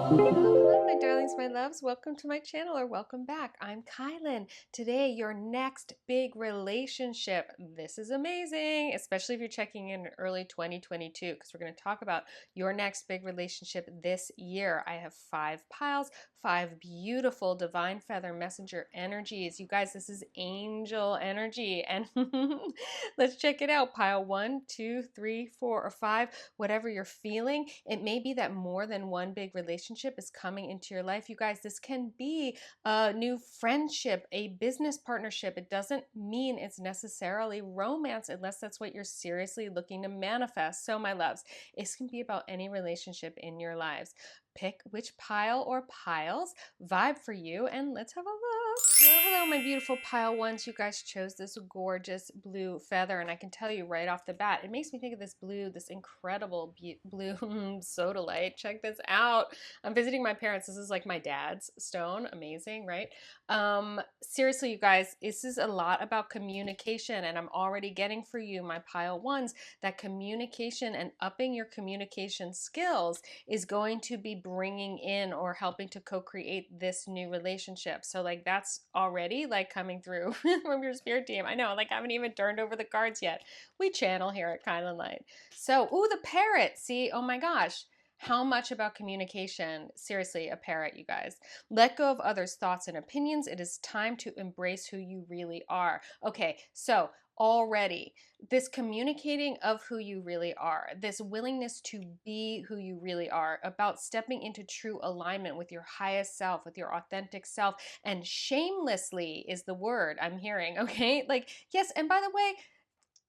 Hello, my darlings, my loves. Welcome to my channel or welcome back. I'm Kylan. Today, your next big relationship. This is amazing, especially if you're checking in early 2022, because we're going to talk about your next big relationship this year. I have 5 piles, 5 beautiful divine feather messenger energies. You guys, this is angel energy. And let's check it out. Pile 1, 2, 3, 4, or 5, whatever you're feeling. It may be that more than one big relationship is coming into your life. You guys, this can be a new friendship, a business partnership. It doesn't mean it's necessarily romance unless that's what you're seriously looking to manifest. So, my loves, this can be about any relationship in your lives. Pick which pile or piles vibe for you, and let's have a look. Hello, my beautiful pile ones. You guys chose this gorgeous blue feather, and I can tell you right off the bat, it makes me think of this blue, this incredible blue sodalite. Check this out. I'm visiting my parents. This is like my dad's stone. Amazing, right? Seriously, you guys, this is a lot about communication, and I'm already getting for you, my pile ones, that communication and upping your communication skills is going to be bringing in or helping to co-create this new relationship. So like that's already like coming through from your spirit team. I know, like I haven't even turned over the cards yet. We channel here at kylinlight. So, ooh, the parrot. See, oh my gosh. How much about communication? Seriously, a parrot, you guys. Let go of others' thoughts and opinions. It is time to embrace who you really are. Okay, so already this communicating of who you really are, this willingness to be who you really are, about stepping into true alignment with your highest self, with your authentic self, and shamelessly is the word I'm hearing, okay? Like, yes, and by the way,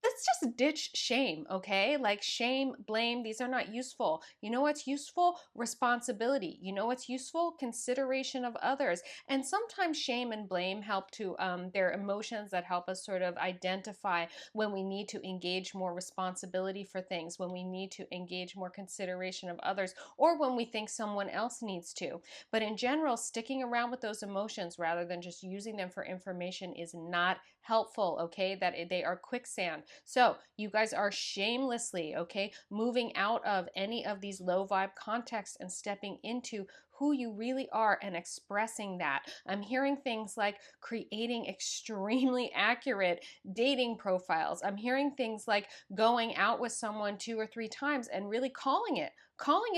let's just ditch shame, okay? Like shame, blame, these are not useful. You know what's useful? Responsibility. You know what's useful? Consideration of others. And sometimes shame and blame help to, they're emotions that help us sort of identify when we need to engage more responsibility for things, when we need to engage more consideration of others, or when we think someone else needs to. But in general, sticking around with those emotions rather than just using them for information is not helpful, okay? That they are quicksand. So you guys are shamelessly, okay, moving out of any of these low vibe contexts and stepping into who you really are and expressing that. I'm hearing things like creating extremely accurate dating profiles. I'm hearing things like going out with someone 2 or 3 times and really calling it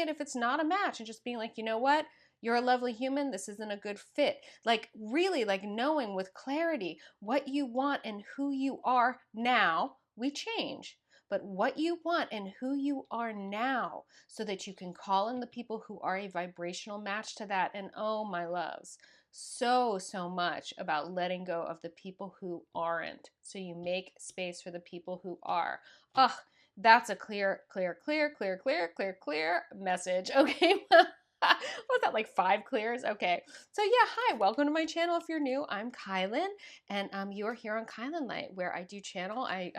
if it's not a match, and just being like, you know what? You're a lovely human. This isn't a good fit. Like, really, like knowing with clarity what you want and who you are now. We change, but what you want and who you are now, so that you can call in the people who are a vibrational match to that. And oh, my loves, so much about letting go of the people who aren't, so you make space for the people who are. Ugh, that's a clear message. Okay. Was that like 5 clears? Okay. So yeah, hi, welcome to my channel. If you're new, I'm Kylan, and you're here on Kylan Light, where I do channel. I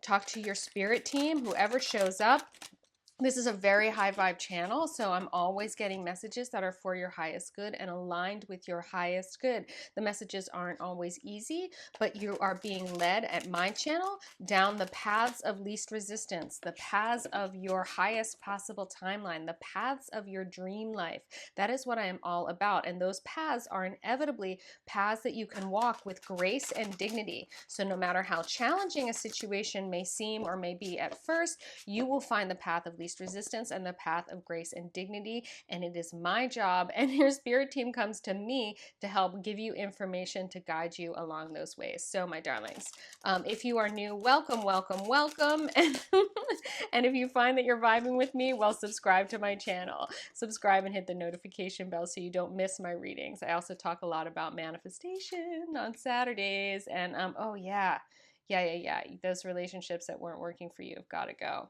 talk to your spirit team, whoever shows up. This is a very high vibe channel, so I'm always getting messages that are for your highest good and aligned with your highest good. The messages aren't always easy, but you are being led at my channel down the paths of least resistance, the paths of your highest possible timeline, the paths of your dream life. That is what I am all about, and those paths are inevitably paths that you can walk with grace and dignity. So no matter how challenging a situation may seem or may be at first, you will find the path of least resistance and the path of grace and dignity. And it is my job, and your spirit team comes to me to help give you information to guide you along those ways. So my darlings, if you are new, welcome, welcome, welcome. And if you find that you're vibing with me, well, subscribe to my channel. Subscribe and hit the notification bell so you don't miss my readings. I also talk a lot about manifestation on Saturdays. And oh yeah, those relationships that weren't working for you have got to go.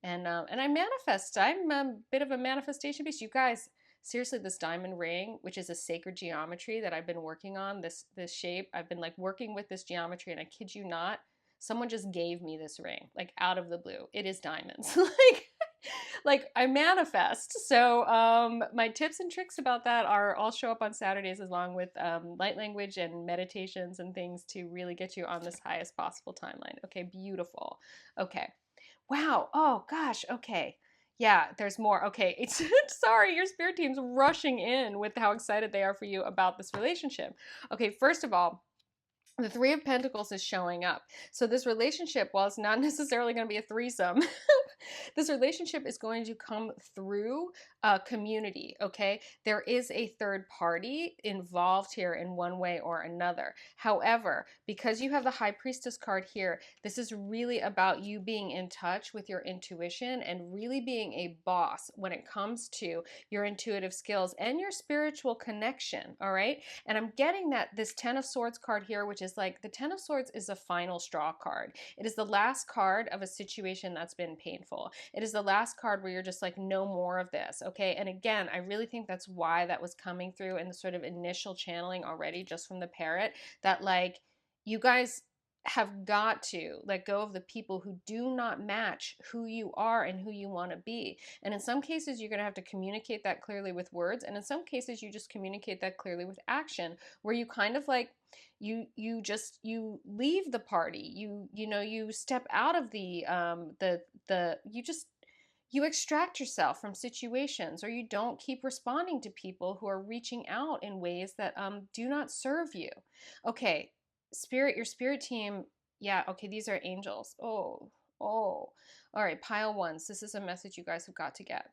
And I manifest. I'm a bit of a manifestation beast. You guys, seriously, this diamond ring, which is a sacred geometry that I've been working on, this shape, I've been like working with this geometry, and I kid you not, someone just gave me this ring, like out of the blue. It is diamonds. like I manifest. So my tips and tricks about that are all show up on Saturdays, along with light language and meditations and things to really get you on this highest possible timeline. Okay, beautiful. Okay. Wow. Oh gosh. Okay. Yeah, there's more. Okay, it's sorry, your spirit team's rushing in with how excited they are for you about this relationship. Okay, first of all, the Three of Pentacles is showing up. So this relationship, while it's not necessarily going to be a threesome, this relationship is going to come through a community, okay? There is a third party involved here in one way or another. However, because you have the High Priestess card here, this is really about you being in touch with your intuition and really being a boss when it comes to your intuitive skills and your spiritual connection, all right? And I'm getting that this Ten of Swords card here, which is like the Ten of Swords is a final straw card. It is the last card of a situation that's been painful. It is the last card where you're just like, no more of this, okay? And again, I really think that's why that was coming through in the sort of initial channeling already just from the parrot, that like you guys have got to let go of the people who do not match who you are and who you want to be. And in some cases, you're going to have to communicate that clearly with words. And in some cases, you just communicate that clearly with action, where you kind of like, you leave the party. You step out of you extract yourself from situations, or you don't keep responding to people who are reaching out in ways that do not serve you. Okay, your spirit team, yeah, okay, these are angels. Oh, all right, pile ones. This is a message you guys have got to get.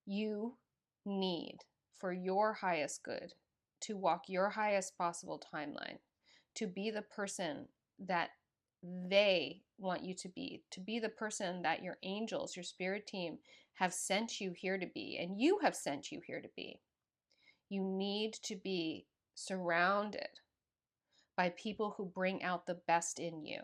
You need, for your highest good, to walk your highest possible timeline, to be the person that they want you to be the person that your angels, your spirit team, have sent you here to be, and you have sent you here to be. You need to be surrounded by people who bring out the best in you.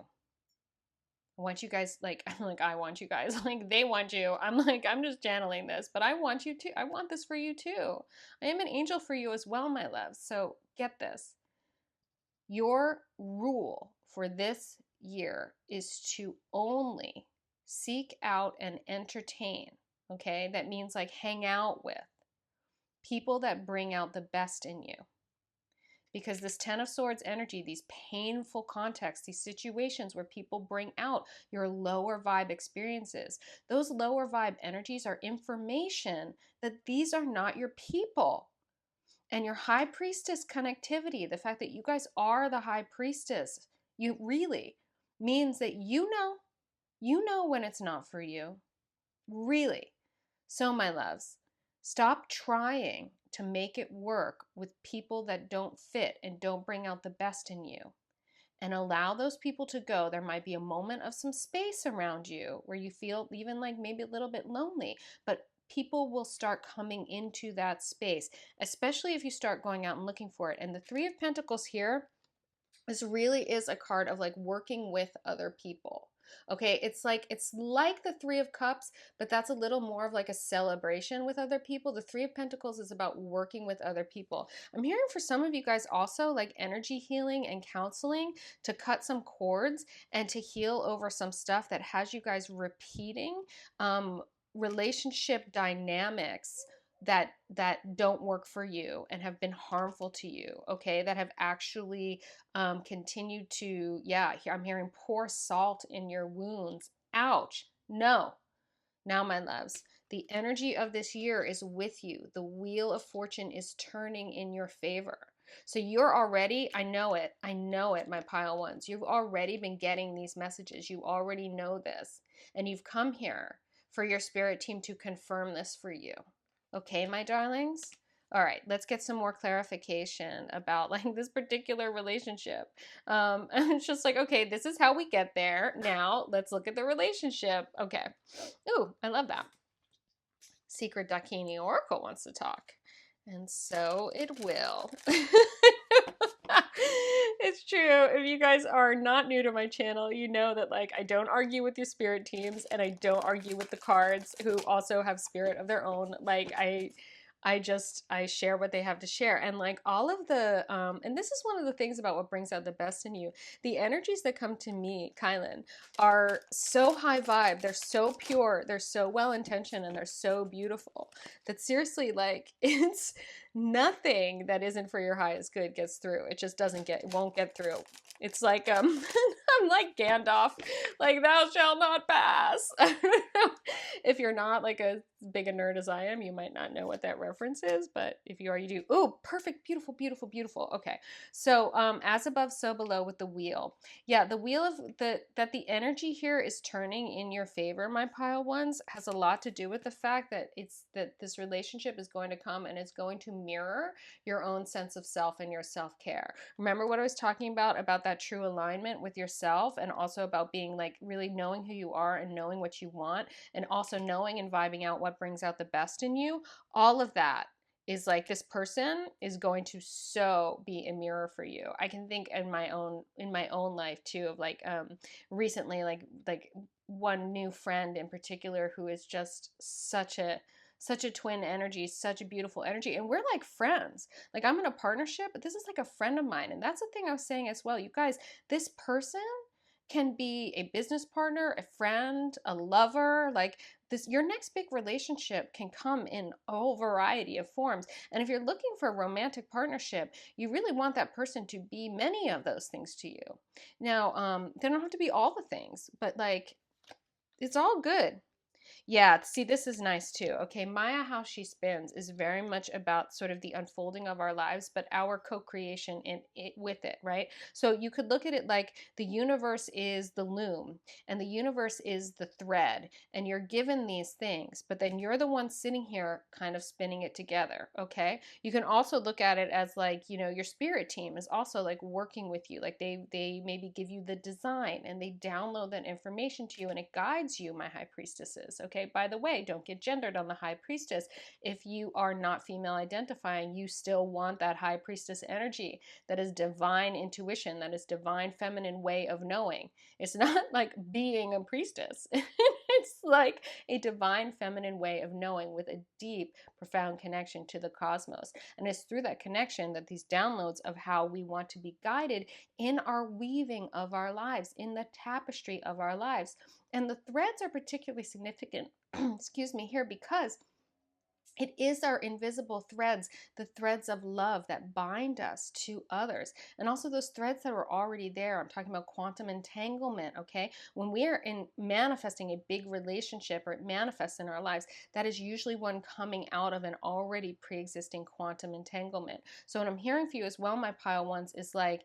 I want you guys, like, I'm like, I want you guys, like, they want you. I'm like, I'm just channeling this, but I want you too. I want this for you too. I am an angel for you as well, my loves. So get this. Your rule for this year is to only seek out and entertain, okay? That means like hang out with people that bring out the best in you. Because this Ten of Swords energy, these painful contexts, these situations where people bring out your lower vibe experiences, those lower vibe energies are information that these are not your people. And your High Priestess connectivity, the fact that you guys are the High Priestess, you really means that you know when it's not for you. Really. So, my loves, stop trying to make it work with people that don't fit and don't bring out the best in you, and allow those people to go. There might be a moment of some space around you where you feel even like maybe a little bit lonely, but people will start coming into that space, especially if you start going out and looking for it. And the Three of Pentacles here, this really is a card of like working with other people. Okay, it's like the Three of Cups, but that's a little more of like a celebration with other people. The Three of Pentacles is about working with other people. I'm hearing for some of you guys also like energy healing and counseling to cut some cords and to heal over some stuff that has you guys repeating relationship dynamics that don't work for you and have been harmful to you, okay, that have actually continued to, yeah, I'm hearing pour salt in your wounds. Ouch. No. Now, my loves, the energy of this year is with you. The wheel of fortune is turning in your favor. So you're already, I know it, my pile ones. You've already been getting these messages. You already know this. And you've come here for your spirit team to confirm this for you. Okay, my darlings? All right, let's get some more clarification about like this particular relationship. And it's just like, okay, this is how we get there. Now let's look at the relationship. Okay. Ooh, I love that. Secret Dakini Oracle wants to talk. And so it will. It's true. If you guys are not new to my channel, you know that like I don't argue with your spirit teams and I don't argue with the cards who also have spirit of their own. Like I share what they have to share. And like all of the and this is one of the things about what brings out the best in you. The energies that come to me, Kylan, are so high vibe, they're so pure, they're so well intentioned, and they're so beautiful that seriously, like it's nothing that isn't for your highest good gets through. It just doesn't get, it won't get through. It's like I'm like Gandalf, like thou shalt not pass. If you're not like as big a nerd as I am, you might not know what that reference is, but if you are, you do. Oh, perfect, beautiful, beautiful, beautiful. Okay, so as above, so below with the wheel. Yeah, the wheel of the energy here is turning in your favor, my pile ones, has a lot to do with the fact that this relationship is going to come and it's going to mirror your own sense of self and your self-care. Remember what I was talking about that true alignment with yourself, and also about being like really knowing who you are and knowing what you want, and also knowing and vibing out what brings out the best in you. All of that is like, this person is going to so be a mirror for you. I can think in my own life too, of like recently, like one new friend in particular who is just such a twin energy, such a beautiful energy, and we're like friends. Like, I'm in a partnership, but this is like a friend of mine. And that's the thing I was saying as well, you guys. This person can be a business partner, a friend, a lover. Like, this, your next big relationship can come in a whole variety of forms. And if you're looking for a romantic partnership, you really want that person to be many of those things to you. Now, they don't have to be all the things, but like, it's all good. Yeah, see, this is nice too. Okay, Maya, how she spins is very much about sort of the unfolding of our lives, but our co-creation in it with it, right? So you could look at it like the universe is the loom and the universe is the thread, and you're given these things, but then you're the one sitting here kind of spinning it together, okay? You can also look at it as like, you know, your spirit team is also like working with you. Like they maybe give you the design and they download that information to you and it guides you, my high priestesses. Okay, by the way, don't get gendered on the high priestess. If you are not female identifying, you still want that high priestess energy. That is divine intuition, that is divine feminine way of knowing. It's not like being a priestess. It's like a divine feminine way of knowing with a deep, profound connection to the cosmos. And it's through that connection that these downloads of how we want to be guided in our weaving of our lives, in the tapestry of our lives. And the threads are particularly significant, excuse me, here, because it is our invisible threads, the threads of love that bind us to others. And also those threads that were already there. I'm talking about quantum entanglement, okay? When we are in manifesting a big relationship, or it manifests in our lives, that is usually one coming out of an already pre-existing quantum entanglement. So what I'm hearing for you as well, my pile ones, is like,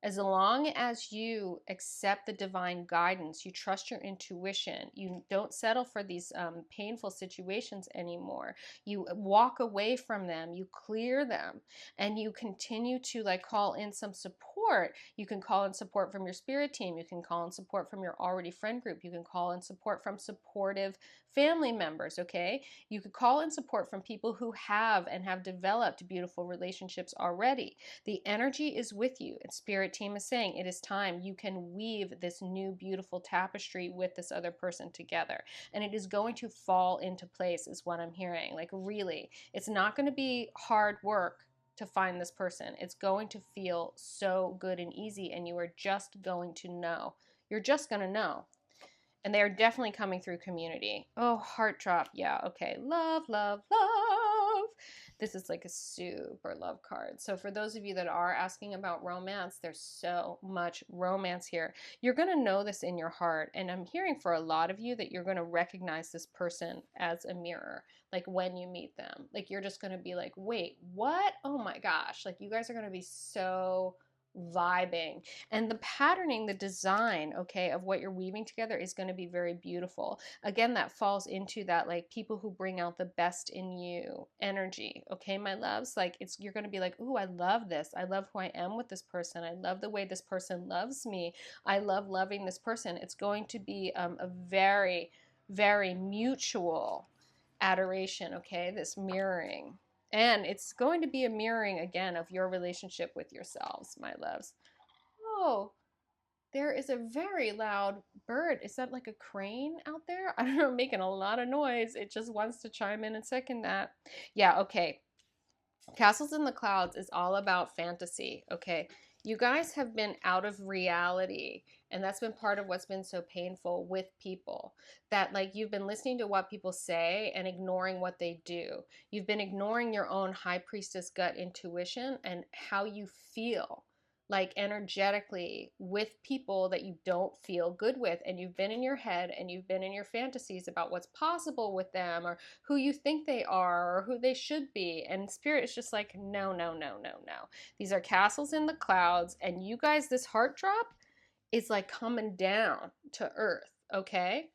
as long as you accept the divine guidance, you trust your intuition, you don't settle for these painful situations anymore, you walk away from them, you clear them, and you continue to like call in some support. You can call in support from your spirit team, you can call in support from your already friend group, you can call in support from supportive family members, okay? You could call in support from people who have and have developed beautiful relationships already. The energy is with you, and spirit team is saying it is time. You can weave this new beautiful tapestry with this other person together, and it is going to fall into place, is what I'm hearing. Like, really, it's not going to be hard work to find this person. It's going to feel so good and easy, and you are just going to know. You're just going to know. And they're definitely coming through community. Oh, heart drop. Yeah, okay. Love, love, love. This is like a super love card. So for those of you that are asking about romance, there's so much romance here. You're going to know this in your heart. And I'm hearing for a lot of you that you're going to recognize this person as a mirror. Like, when you meet them, like, you're just going to be like, wait, what? Oh my gosh. Like, you guys are going to be so vibing. And the patterning, the design, okay, of what you're weaving together is going to be very beautiful. Again, that falls into that like people who bring out the best in you energy, okay, my loves? Like, it's, you're going to be like, ooh, I love this. I love who I am with this person. I love the way this person loves me. I love loving this person. It's going to be a very, very mutual adoration, okay, this mirroring. And it's going to be a mirroring again of your relationship with yourselves, my loves. Oh, there is a very loud bird. Is that like a crane out there? I don't know, making a lot of noise. It just wants to chime in and second that. Yeah, okay. Castles in the Clouds is all about fantasy, okay? You guys have been out of reality, and that's been part of what's been so painful with people. That, like, you've been listening to what people say and ignoring what they do. You've been ignoring your own high priestess gut intuition and how you feel. like energetically with people that you don't feel good with, and you've been in your head and you've been in your fantasies about what's possible with them or who you think they are or who they should be, and spirit is just like, no, no, no, no, no. These are castles in the clouds, and you guys, this heart drop is like coming down to earth, okay?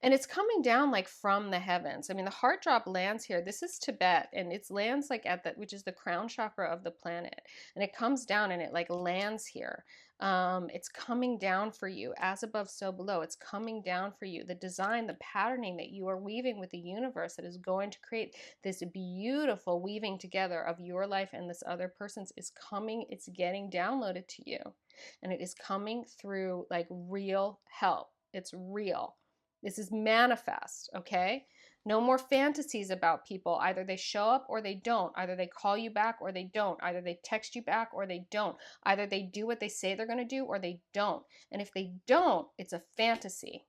And it's coming down like from the heavens. I mean, the heart drop lands here. This is Tibet, and it lands like at the, which is the crown chakra of the planet. And it comes down and it like lands here. It's coming down for you, as above, so below. It's coming down for you. The design, the patterning that you are weaving with the universe that is going to create this beautiful weaving together of your life and this other person's is coming. It's getting downloaded to you. And it is coming through like real help. It's real. This is manifest, okay? No more fantasies about people. Either they show up or they don't. Either they call you back or they don't. Either they text you back or they don't. Either they do what they say they're going to do or they don't. And if they don't, it's a fantasy.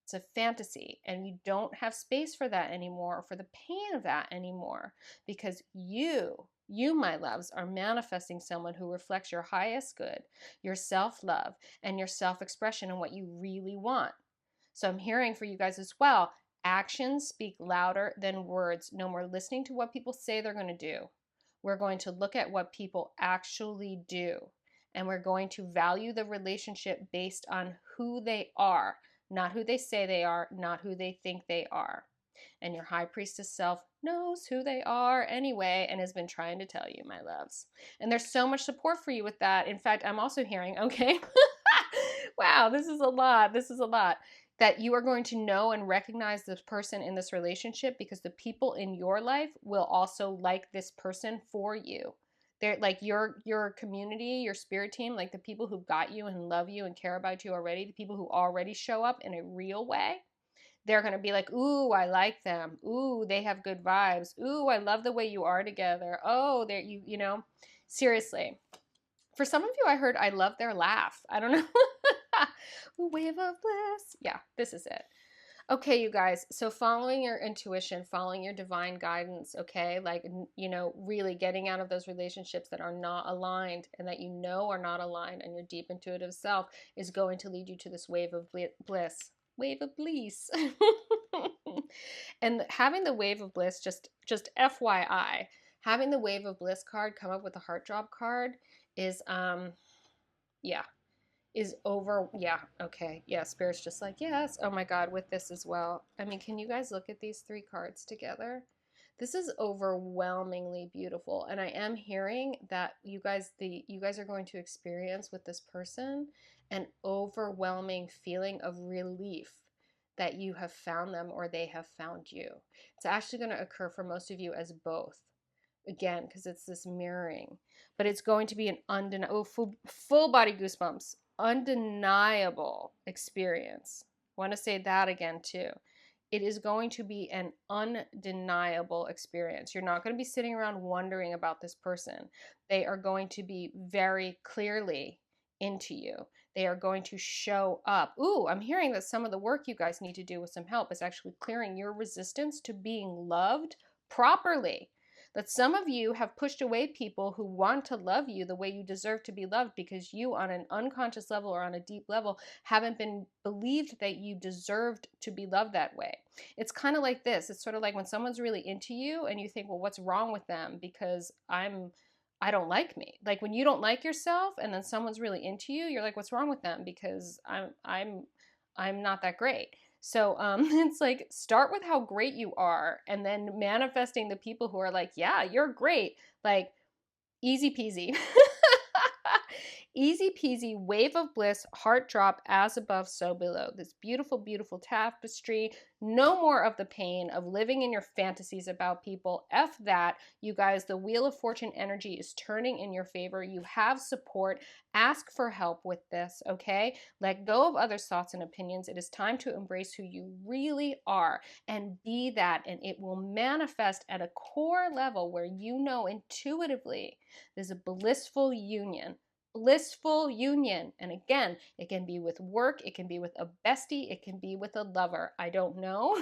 It's a fantasy. And you don't have space for that anymore, or for the pain of that anymore, because you, my loves, are manifesting someone who reflects your highest good, your self-love, and your self-expression and what you really want. So I'm hearing for you guys as well, actions speak louder than words. No more listening to what people say they're going to do. We're going to look at what people actually do. And we're going to value the relationship based on who they are, not who they say they are, not who they think they are. And your high priestess self knows who they are anyway and has been trying to tell you, my loves. And there's so much support for you with that. In fact, I'm also hearing, okay, wow, this is a lot. This is a lot. That you are going to know and recognize this person in this relationship, because the people in your life will also like this person for you. They're like your community, your spirit team, like the people who got you and love you and care about you already, the people who already show up in a real way. They're going to be like, ooh, I like them. Ooh, they have good vibes. Ooh, I love the way you are together. Oh, they're, you know, seriously. For some of you, I heard, I love their laugh. I don't know. Wave of bliss. Yeah, this is it. Okay, you guys. So following your intuition, following your divine guidance, okay? Like, you know, really getting out of those relationships that are not aligned and that you know are not aligned, and your deep intuitive self is going to lead you to this wave of bliss. Wave of bliss. And having the wave of bliss, just FYI, having the wave of bliss card come up with the heart drop card is yeah, is over. Yeah, okay. Yeah, spirit's just like, yes. Oh my God, with this as well. I mean, can you guys look at these three cards together? This is overwhelmingly beautiful. And I am hearing that you guys are going to experience with this person an overwhelming feeling of relief that you have found them or they have found you. It's actually going to occur for most of you as both. Again, because it's this mirroring, but it's going to be an undeniable, full body goosebumps, undeniable experience. I want to say that again too. It is going to be an undeniable experience. You're not going to be sitting around wondering about this person. They are going to be very clearly into you. They are going to show up. Ooh, I'm hearing that some of the work you guys need to do with some help is actually clearing your resistance to being loved properly. That some of you have pushed away people who want to love you the way you deserve to be loved, because you, on an unconscious level or on a deep level, haven't been believed that you deserved to be loved that way. It's kind of like this. It's sort of like when someone's really into you and you think, well, what's wrong with them? Because I don't like me. Like when you don't like yourself and then someone's really into you, you're like, what's wrong with them? Because I'm not that great. So it's like, start with how great you are and then manifesting the people who are like, yeah, you're great. Like, easy peasy. Easy peasy, wave of bliss, heart drop, as above, so below. This beautiful, beautiful tapestry. No more of the pain of living in your fantasies about people. F that, you guys. The Wheel of Fortune energy is turning in your favor. You have support. Ask for help with this, okay? Let go of others' thoughts and opinions. It is time to embrace who you really are and be that, and it will manifest at a core level where you know intuitively there's a blissful union. Blissful union. And again, it can be with work, it can be with a bestie, it can be with a lover. I don't know.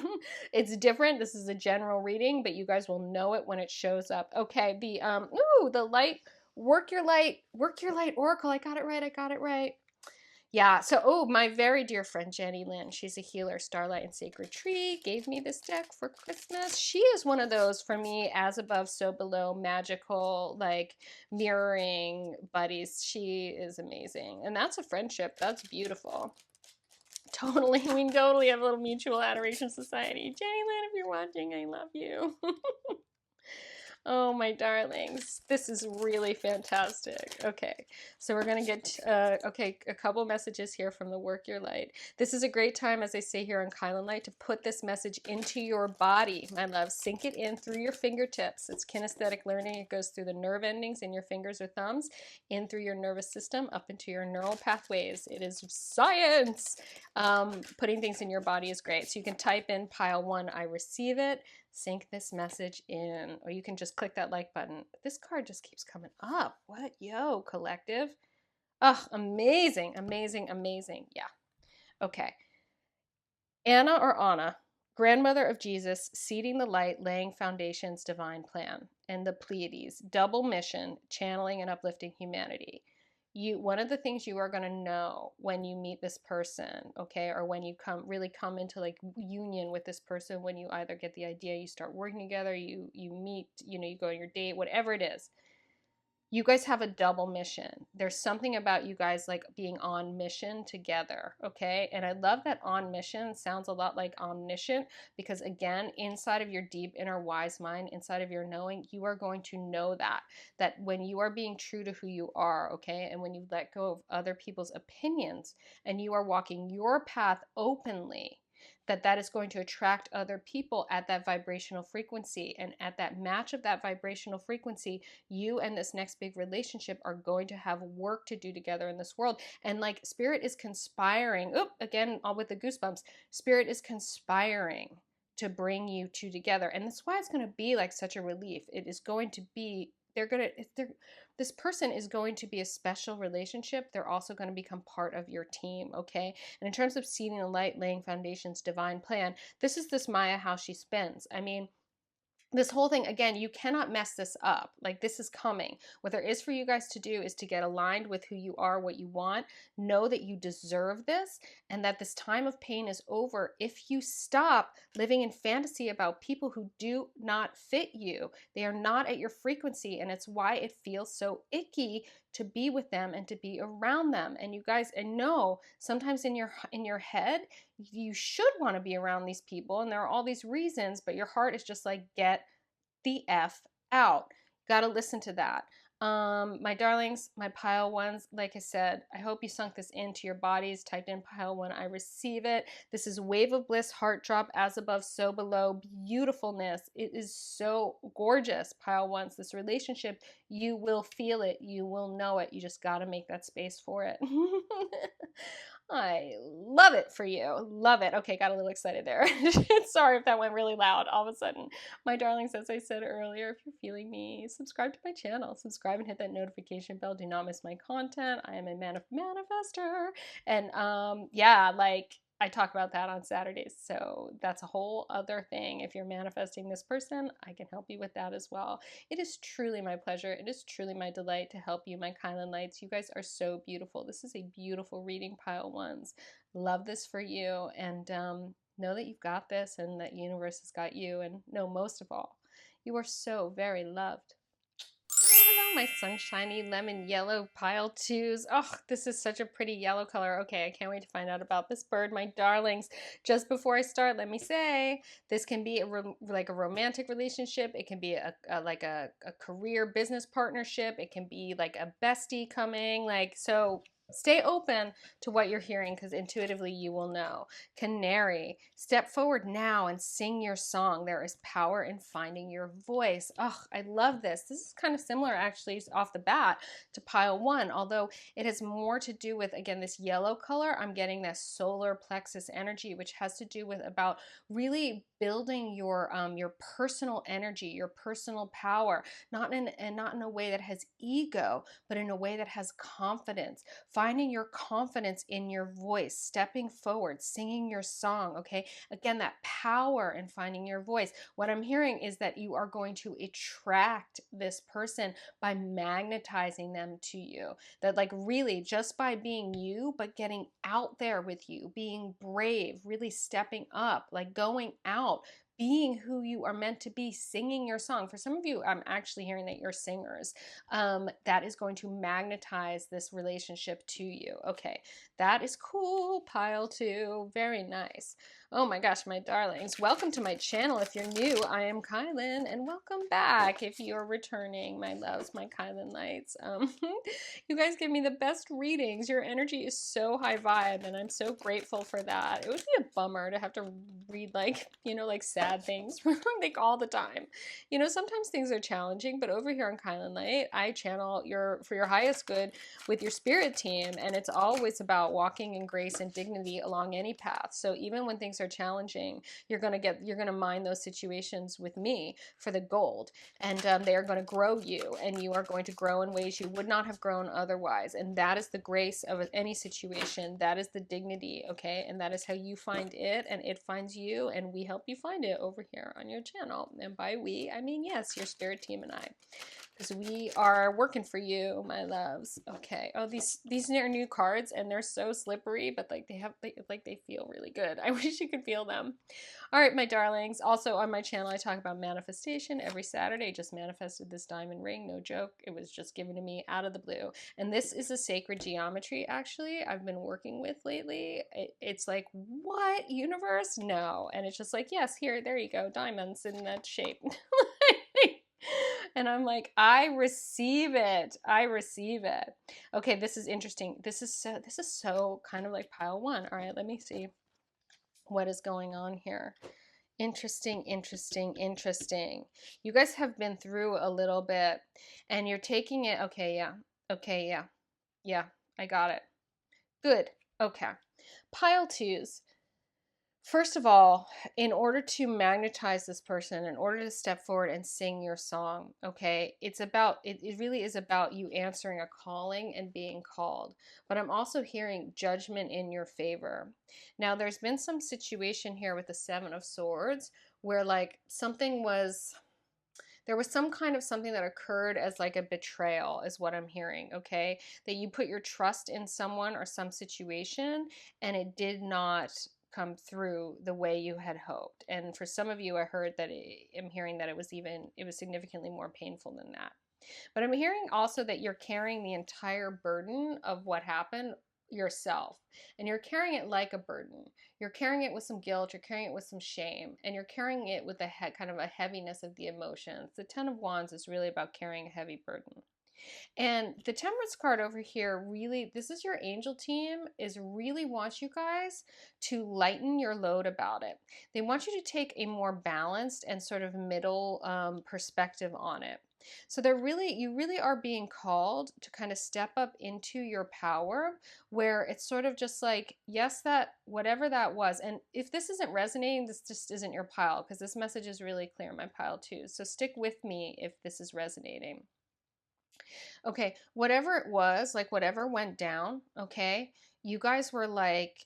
It's different. This is a general reading, but you guys will know it when it shows up. Okay, the light Work your light oracle. I got it right. I got it right. Yeah, so, oh, my very dear friend Jenny Lynn, she's a healer, Starlight and Sacred Tree, gave me this deck for Christmas. She is one of those, for me, as above, so below, magical, like, mirroring buddies. She is amazing. And that's a friendship. That's beautiful. Totally, we totally have a little mutual adoration society. Jenny Lynn, if you're watching, I love you. Oh, my darlings, this is really fantastic. Okay, so we're going to get, okay, a couple messages here from the Work Your Light. This is a great time, as I say here on kylinlight, to put this message into your body, my love. Sink it in through your fingertips. It's kinesthetic learning. It goes through the nerve endings in your fingers or thumbs, in through your nervous system, up into your neural pathways. It is science. Putting things in your body is great. So you can type in pile 1, I receive it. Sink this message in, or you can just click that like button. This card just keeps coming up. What? Yo, collective. Oh, amazing, amazing, amazing. Yeah. Okay. Anna or Anna, grandmother of Jesus, seeding the light, laying foundations, divine plan. And the Pleiades, double mission, channeling and uplifting humanity. One of the things you are going to know when you meet this person, okay, or when you really come into like union with this person, when you either get the idea, you start working together, you meet, you go on your date, whatever it is, you guys have a double mission. There's something about you guys like being on mission together, okay? And I love that on mission sounds a lot like omniscient, because again, inside of your deep inner wise mind, inside of your knowing, you are going to know that when you are being true to who you are, okay? And when you let go of other people's opinions and you are walking your path openly, that is going to attract other people at that vibrational frequency. And at that match of that vibrational frequency, you and this next big relationship are going to have work to do together in this world. And like spirit is conspiring, again, all with the goosebumps, spirit is conspiring to bring you two together. And that's why it's going to be like such a relief. It is going to be, this person is going to be a special relationship. They're also going to become part of your team, okay? And in terms of seeding the light, laying foundations, divine plan, this is this Maya how she spins. I mean, this whole thing, again, you cannot mess this up. Like, this is coming. What there is for you guys to do is to get aligned with who you are, what you want, know that you deserve this, and that this time of pain is over if you stop living in fantasy about people who do not fit you. They are not at your frequency, and it's why it feels so icky to be with them and to be around them. And you guys, I know sometimes in your head, you should want to be around these people, and there are all these reasons, but your heart is just like, get the F out. Got to listen to that. My darlings, my pile ones, like I said, I hope you sunk this into your bodies. Typed in pile 1, I receive it. This is Wave of Bliss, Heart Drop, As Above, So Below. Beautifulness. It is so gorgeous, pile 1s. This relationship, you will feel it. You will know it. You just got to make that space for it. I love it for you. Love it. Okay, got a little excited there. Sorry if that went really loud all of a sudden. My darlings, as I said earlier, if you're feeling me, subscribe to my channel. Subscribe and hit that notification bell. Do not miss my content. I am a manifester. And yeah, like I talk about that on Saturdays. So that's a whole other thing. If you're manifesting this person, I can help you with that as well. It is truly my pleasure. It is truly my delight to help you, my Kylan Lights. You guys are so beautiful. This is a beautiful reading, pile 1s. Love this for you, and know that you've got this and that universe has got you, and know most of all, you are so very loved. Hello, my sunshiny lemon yellow pile 2s. Oh, this is such a pretty yellow color. Okay, I can't wait to find out about this bird, my darlings. Just before I start, let me say, this can be like a romantic relationship. It can be a career business partnership. It can be like a bestie coming. Like, so stay open to what you're hearing, because intuitively you will know. Canary, step forward now and sing your song. There is power in finding your voice. Oh, I love this. This is kind of similar actually off the bat to pile 1, although it has more to do with, again, this yellow color. I'm getting this solar plexus energy, which has to do with about really building your personal energy, your personal power, not in a way that has ego, but in a way that has confidence. finding your confidence in your voice, stepping forward, singing your song, okay? Again, that power in finding your voice. What I'm hearing is that you are going to attract this person by magnetizing them to you. That like really just by being you, but getting out there with you, being brave, really stepping up, like going out, being who you are meant to be, singing your song. For some of you, I'm actually hearing that you're singers. That is going to magnetize this relationship to you. Okay, that is cool. Pile two, very nice. Oh my gosh, my darlings, welcome to my channel. If you're new, I am Kylin, and welcome back if you're returning, my loves, my Kylin lights. You guys give me the best readings. Your energy is so high vibe, and I'm so grateful for that. It would be a bummer to have to read like, you know, like sad things like all the time. You know, sometimes things are challenging, but over here on Kylin Light, I channel for your highest good with your spirit team, and it's always about walking in grace and dignity along any path. So even when things are challenging, you're gonna mine those situations with me for the gold, and they are going to grow you, and you are going to grow in ways you would not have grown otherwise. And that is the grace of any situation. That is the dignity, okay? And that is how you find it, and it finds you, and we help you find it over here on your channel. And by we, I mean yes, your spirit team and I, because we are working for you, my loves. Okay. Oh, these are new cards, and they're so slippery, but like they feel really good. I wish you could feel them. All right, my darlings. Also on my channel, I talk about manifestation every Saturday. Just manifested this diamond ring, no joke. It was just given to me out of the blue. And this is a sacred geometry, actually, I've been working with lately. It's like, what, universe? No. And it's just like, yes, here, there you go, diamonds in that shape. And I'm like, I receive it. I receive it. Okay, this is interesting. This is so kind of like pile one. All right, let me see what is going on here. Interesting, interesting, interesting. You guys have been through a little bit, and you're taking it. Okay, yeah. Okay, yeah. Yeah, I got it. Good. Okay. Pile twos. First of all, in order to magnetize this person, in order to step forward and sing your song, okay, it really is about you answering a calling and being called. But I'm also hearing judgment in your favor. Now, there's been some situation here with the Seven of Swords where like there was some kind of something that occurred as like a betrayal is what I'm hearing, okay? That you put your trust in someone or some situation, and it did not come through the way you had hoped. And for some of you, I heard that I'm hearing that it was significantly more painful than that. But I'm hearing also that you're carrying the entire burden of what happened yourself, and you're carrying it like a burden. You're carrying it with some guilt, you're carrying it with some shame, and you're carrying it with kind of a heaviness of the emotions. The Ten of Wands is really about carrying a heavy burden. And the Temperance card over here, really, this is your angel team, is really wants you guys to lighten your load about it. They want you to take a more balanced and sort of middle perspective on it. So you really are being called to kind of step up into your power, where it's sort of just like, yes, that whatever that was. And if this isn't resonating, this just isn't your pile, because this message is really clear, my pile too. So stick with me if this is resonating. Okay, whatever it was, like whatever went down, okay, you guys were like,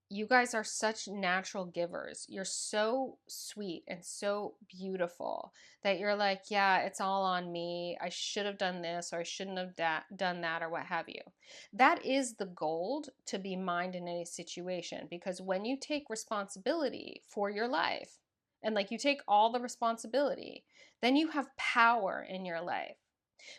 you guys are such natural givers. You're so sweet and so beautiful that you're like, yeah, it's all on me. I should have done this, or I shouldn't have done that, or what have you. That is the gold to be mined in any situation, because when you take responsibility for your life, and like you take all the responsibility, then you have power in your life.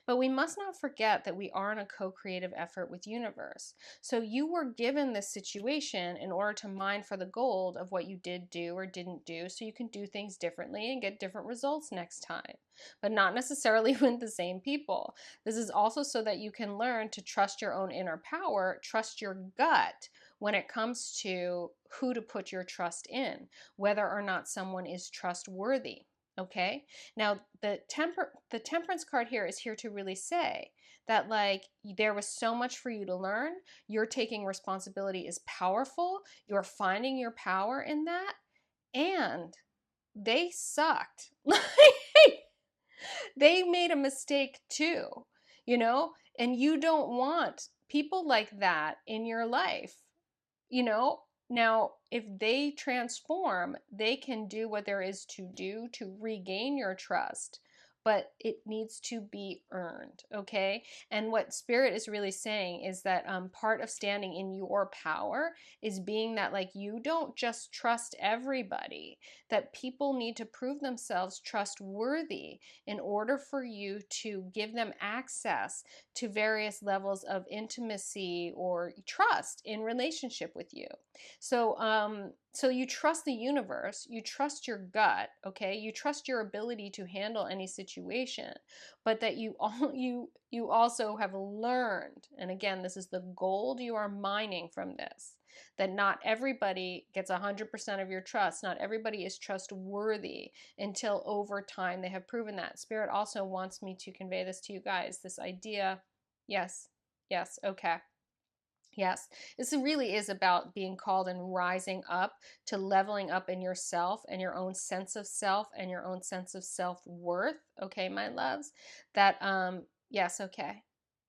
But we must not forget that we are in a co-creative effort with universe. So you were given this situation in order to mine for the gold of what you did do or didn't do, so you can do things differently and get different results next time, but not necessarily with the same people. This is also so that you can learn to trust your own inner power, trust your gut when it comes to who to put your trust in, whether or not someone is trustworthy. Okay, now the temperance card here is here to really say that like there was so much for you to learn. You're taking responsibility is powerful. You're finding your power in that, and they sucked. They made a mistake too, you know, and you don't want people like that in your life, you know, now if they transform, they can do what there is to do to regain your trust, but it needs to be earned, okay? And what Spirit is really saying is that part of standing in your power is being that, like, you don't just trust everybody, that people need to prove themselves trustworthy in order for you to give them access to various levels of intimacy or trust in relationship with you. So you trust the universe, you trust your gut, okay? You trust your ability to handle any situation, but that you also have learned, and again, this is the gold you are mining from this, that not everybody gets 100% of your trust. Not everybody is trustworthy until over time they have proven that. Spirit also wants me to convey this to you guys, this idea. Yes, yes, okay. Yes, this really is about being called and rising up to leveling up in yourself and your own sense of self and your own sense of self-worth. Okay, my loves. Yes, okay.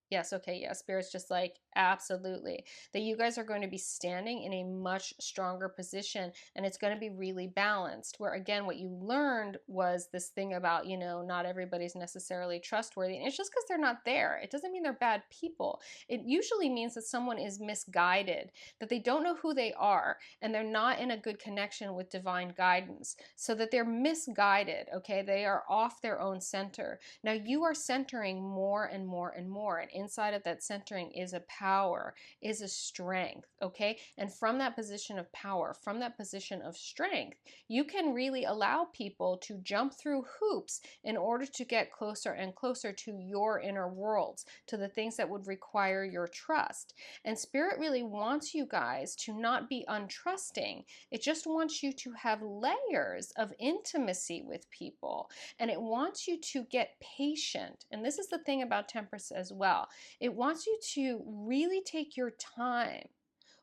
Yes, okay, yes. Spirit's just like, absolutely. That you guys are going to be standing in a much stronger position, and it's going to be really balanced. Where, again, what you learned was this thing about, not everybody's necessarily trustworthy. And it's just because they're not there. It doesn't mean they're bad people. It usually means that someone is misguided, that they don't know who they are, and they're not in a good connection with divine guidance. So that they're misguided, okay? They are off their own center. Now you are centering more and more and more. And inside of that centering is a power, is a strength, okay? And from that position of power, from that position of strength, you can really allow people to jump through hoops in order to get closer and closer to your inner worlds, to the things that would require your trust. And Spirit really wants you guys to not be untrusting. It just wants you to have layers of intimacy with people. And it wants you to get patient. And this is the thing about Temperance as well. It wants you to really take your time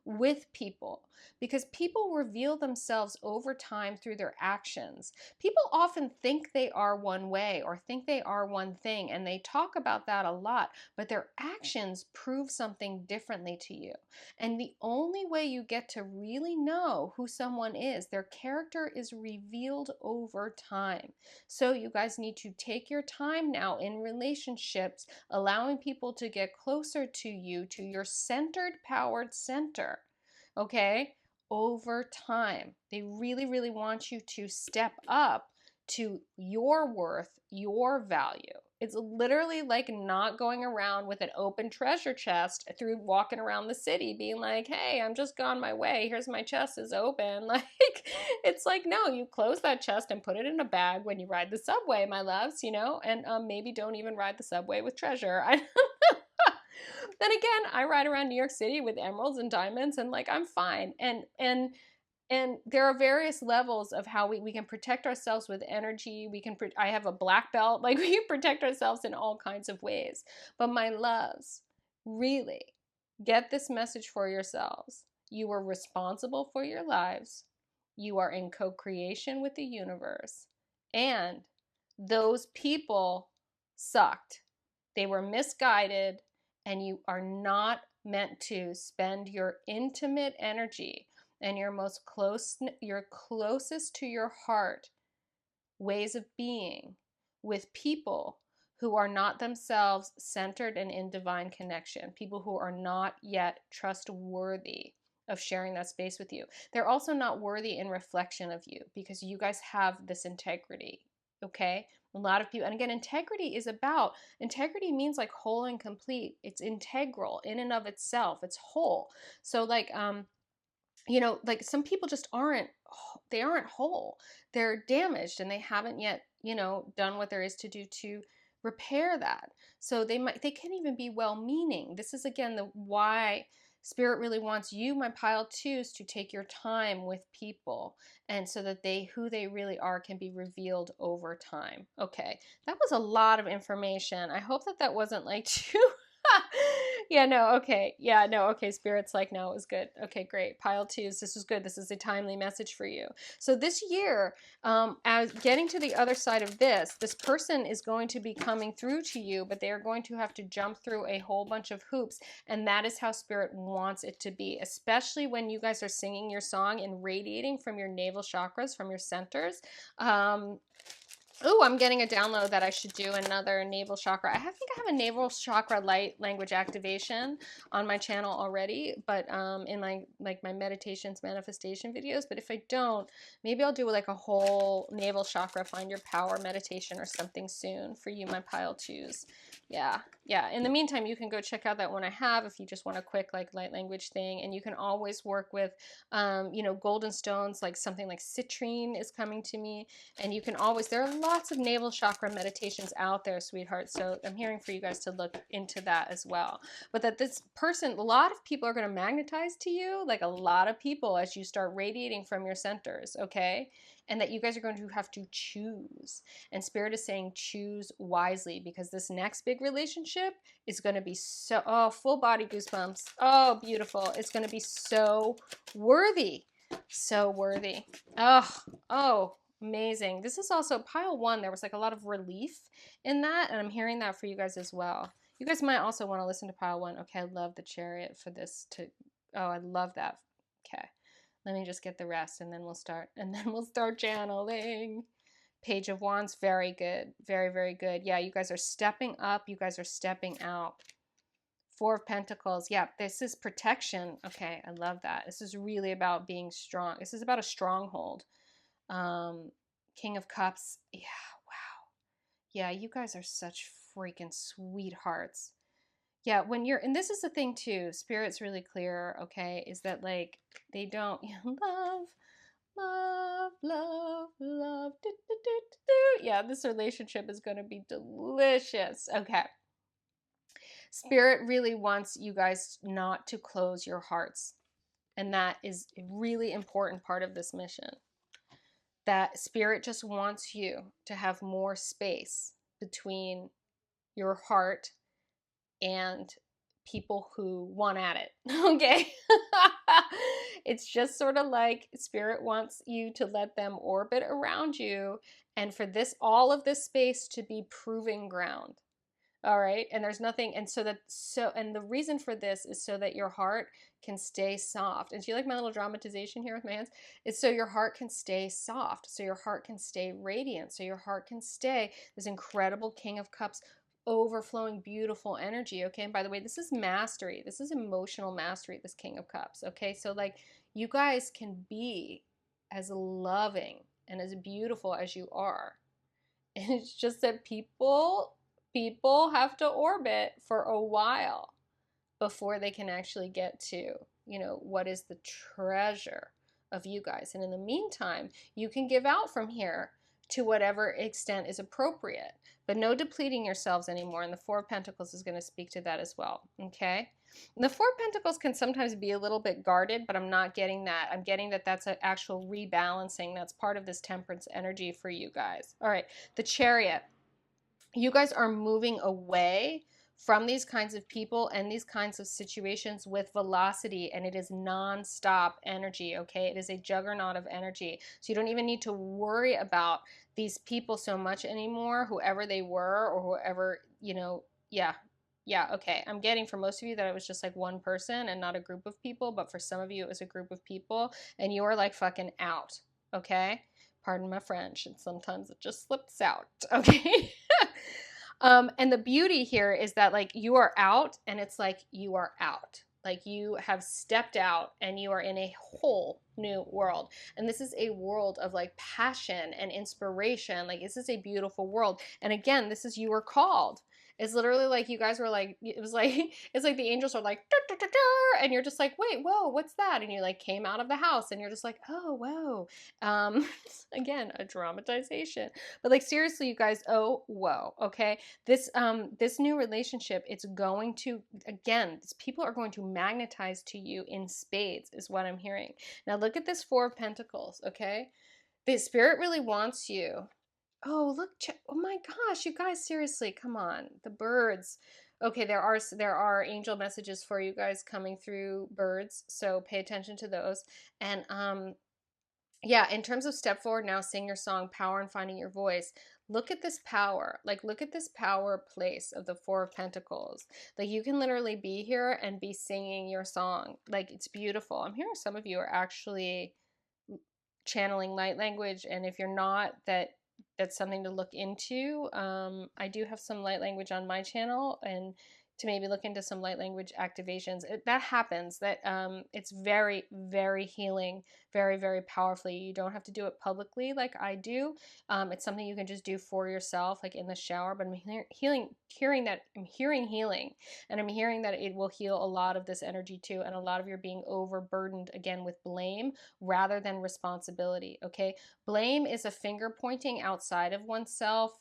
with people, because people reveal themselves over time through their actions. People often think they are one way or think they are one thing, and they talk about that a lot, but their actions prove something differently to you. And the only way you get to really know who someone is, their character, is revealed over time. So you guys need to take your time now in relationships, allowing people to get closer to you, to your centered, powered center, okay, over time. They really, really want you to step up to your worth, your value. It's literally like not going around with an open treasure chest through walking around the city being like, hey, I'm just gone my way. Here's my chest is open. Like, it's like, no, you close that chest and put it in a bag when you ride the subway, my loves, and maybe don't even ride the subway with treasure. Then again, I ride around New York City with emeralds and diamonds, and like I'm fine. And there are various levels of how we can protect ourselves with energy. I have a black belt. Like, we can protect ourselves in all kinds of ways. But my loves, really get this message for yourselves. You are responsible for your lives. You are in co-creation with the universe. And those people sucked. They were misguided, and you are not meant to spend your intimate energy and your closest to your heart ways of being with people who are not themselves centered and in divine connection, people who are not yet trustworthy of sharing that space with you. They're also not worthy in reflection of you, because you guys have this integrity, okay? A lot of people, and again, integrity means like whole and complete. It's integral in and of itself. It's whole. So like like some people just aren't whole. They're damaged, and they haven't yet, done what there is to do to repair that. So they can even be well-meaning. This is again the why Spirit really wants you, my pile twos, to take your time with people, and so that who they really are can be revealed over time. Okay, that was a lot of information. I hope that wasn't like too Yeah, no, okay. Yeah, no, okay. Spirit's like, no, it was good. Okay, great. Pile twos, this was good. This is a timely message for you. So this year, as getting to the other side of this person is going to be coming through to you, but they are going to have to jump through a whole bunch of hoops. And that is how Spirit wants it to be, especially when you guys are singing your song and radiating from your navel chakras, from your centers. Oh, I'm getting a download that I should do another navel chakra. I think I have a navel chakra light language activation on my channel already, but in like my meditations, manifestation videos. But if I don't, maybe I'll do like a whole navel chakra find your power meditation or something soon for you, my pile twos. Yeah, yeah. In the meantime, you can go check out that one I have if you just want a quick like light language thing, and you can always work with, you know, golden stones, like something like citrine is coming to me. And you can always, there are lots of navel chakra meditations out there, sweetheart. So I'm hearing for you guys to look into that as well. But that this person, a lot of people are going to magnetize to you, like a lot of people as you start radiating from your centers, okay? And that you guys are going to have to choose. And Spirit is saying choose wisely, because this next big relationship is going to be so, oh, full body goosebumps. Oh, beautiful. It's going to be so worthy. So worthy. Oh, oh. Amazing. This is also pile one. There was like a lot of relief in that, and I'm hearing that for you guys as well. You guys might also want to listen to pile one. Okay, I love the chariot for this to, oh, I love that. Okay, let me just get the rest, and then we'll start, channeling. Page of Wands, very good. Very, very good. Yeah, you guys are stepping up. You guys are stepping out. Four of Pentacles. Yeah, this is protection. Okay, I love that. This is really about being strong. This is about a stronghold. King of Cups. Yeah, wow. Yeah, you guys are such freaking sweethearts. Yeah, when you're, and this is the thing too, Spirit's really clear, okay, is that like they don't, love, love, love, love, do, do, do, do, do. Yeah, this relationship is going to be delicious. Okay. Spirit really wants you guys not to close your hearts. And that is a really important part of this mission. That Spirit just wants you to have more space between your heart and people who want at it. Okay. It's just sort of like Spirit wants you to let them orbit around you, and for this, all of this space to be proving ground. All right. And there's nothing. And and the reason for this is so that your heart can stay soft. And do you like my little dramatization here with my hands? It's so your heart can stay soft. So your heart can stay radiant. So your heart can stay this incredible King of Cups, overflowing, beautiful energy. Okay. And by the way, this is mastery. This is emotional mastery, this King of Cups. Okay. So, like, you guys can be as loving and as beautiful as you are. And it's just that people have to orbit for a while before they can actually get to, you know, what is the treasure of you guys. And in the meantime, you can give out from here to whatever extent is appropriate, but no depleting yourselves anymore. And the Four of Pentacles is going to speak to that as well. Okay. And the Four of Pentacles can sometimes be a little bit guarded, but I'm not getting that. I'm getting that that's an actual rebalancing. That's part of this temperance energy for you guys. All right. The Chariot. You guys are moving away from these kinds of people and these kinds of situations with velocity, and it is non-stop energy. Okay, it is a juggernaut of energy, so you don't even need to worry about these people so much anymore, whoever they were or whoever, you know. Yeah, okay, I'm getting for most of you that it was just like one person and not a group of people, but for some of you it was a group of people, and you are like fucking out. Okay, pardon my French, and sometimes it just slips out. Okay. And the beauty here is that, like, you are out, and it's like you are out. Like, you have stepped out and you are in a whole new world. And this is a world of like passion and inspiration. Like, this is a beautiful world. And again, this is, you were called. It's literally like you guys were like, it was like, it's like the angels are like, dur, dur, dur, dur, and you're just like, wait, whoa, what's that? And you like came out of the house and you're just like, oh, whoa. Again, a dramatization. But like, seriously, you guys, oh, whoa, okay? This new relationship, it's going to, again, people are going to magnetize to you in spades, is what I'm hearing. Now look at this Four of Pentacles, okay? The Spirit really wants you. Oh, look, oh my gosh, you guys, seriously, come on. The birds. Okay, there are angel messages for you guys coming through birds, so pay attention to those. And yeah, in terms of step forward now, sing your song, power and finding your voice. Look at this power. Like, look at this power place of the Four of Pentacles. Like, you can literally be here and be singing your song. Like, it's beautiful. I'm hearing some of you are actually channeling light language, and if you're not, that's something to look into. I do have some light language on my channel, and to maybe look into some light language activations. That happens. That it's very, very healing, very, very powerfully. You don't have to do it publicly like I do. It's something you can just do for yourself, like in the shower. But I'm hearing that I'm hearing healing, and I'm hearing that it will heal a lot of this energy too, and a lot of your being overburdened again with blame rather than responsibility. Okay, blame is a finger pointing outside of oneself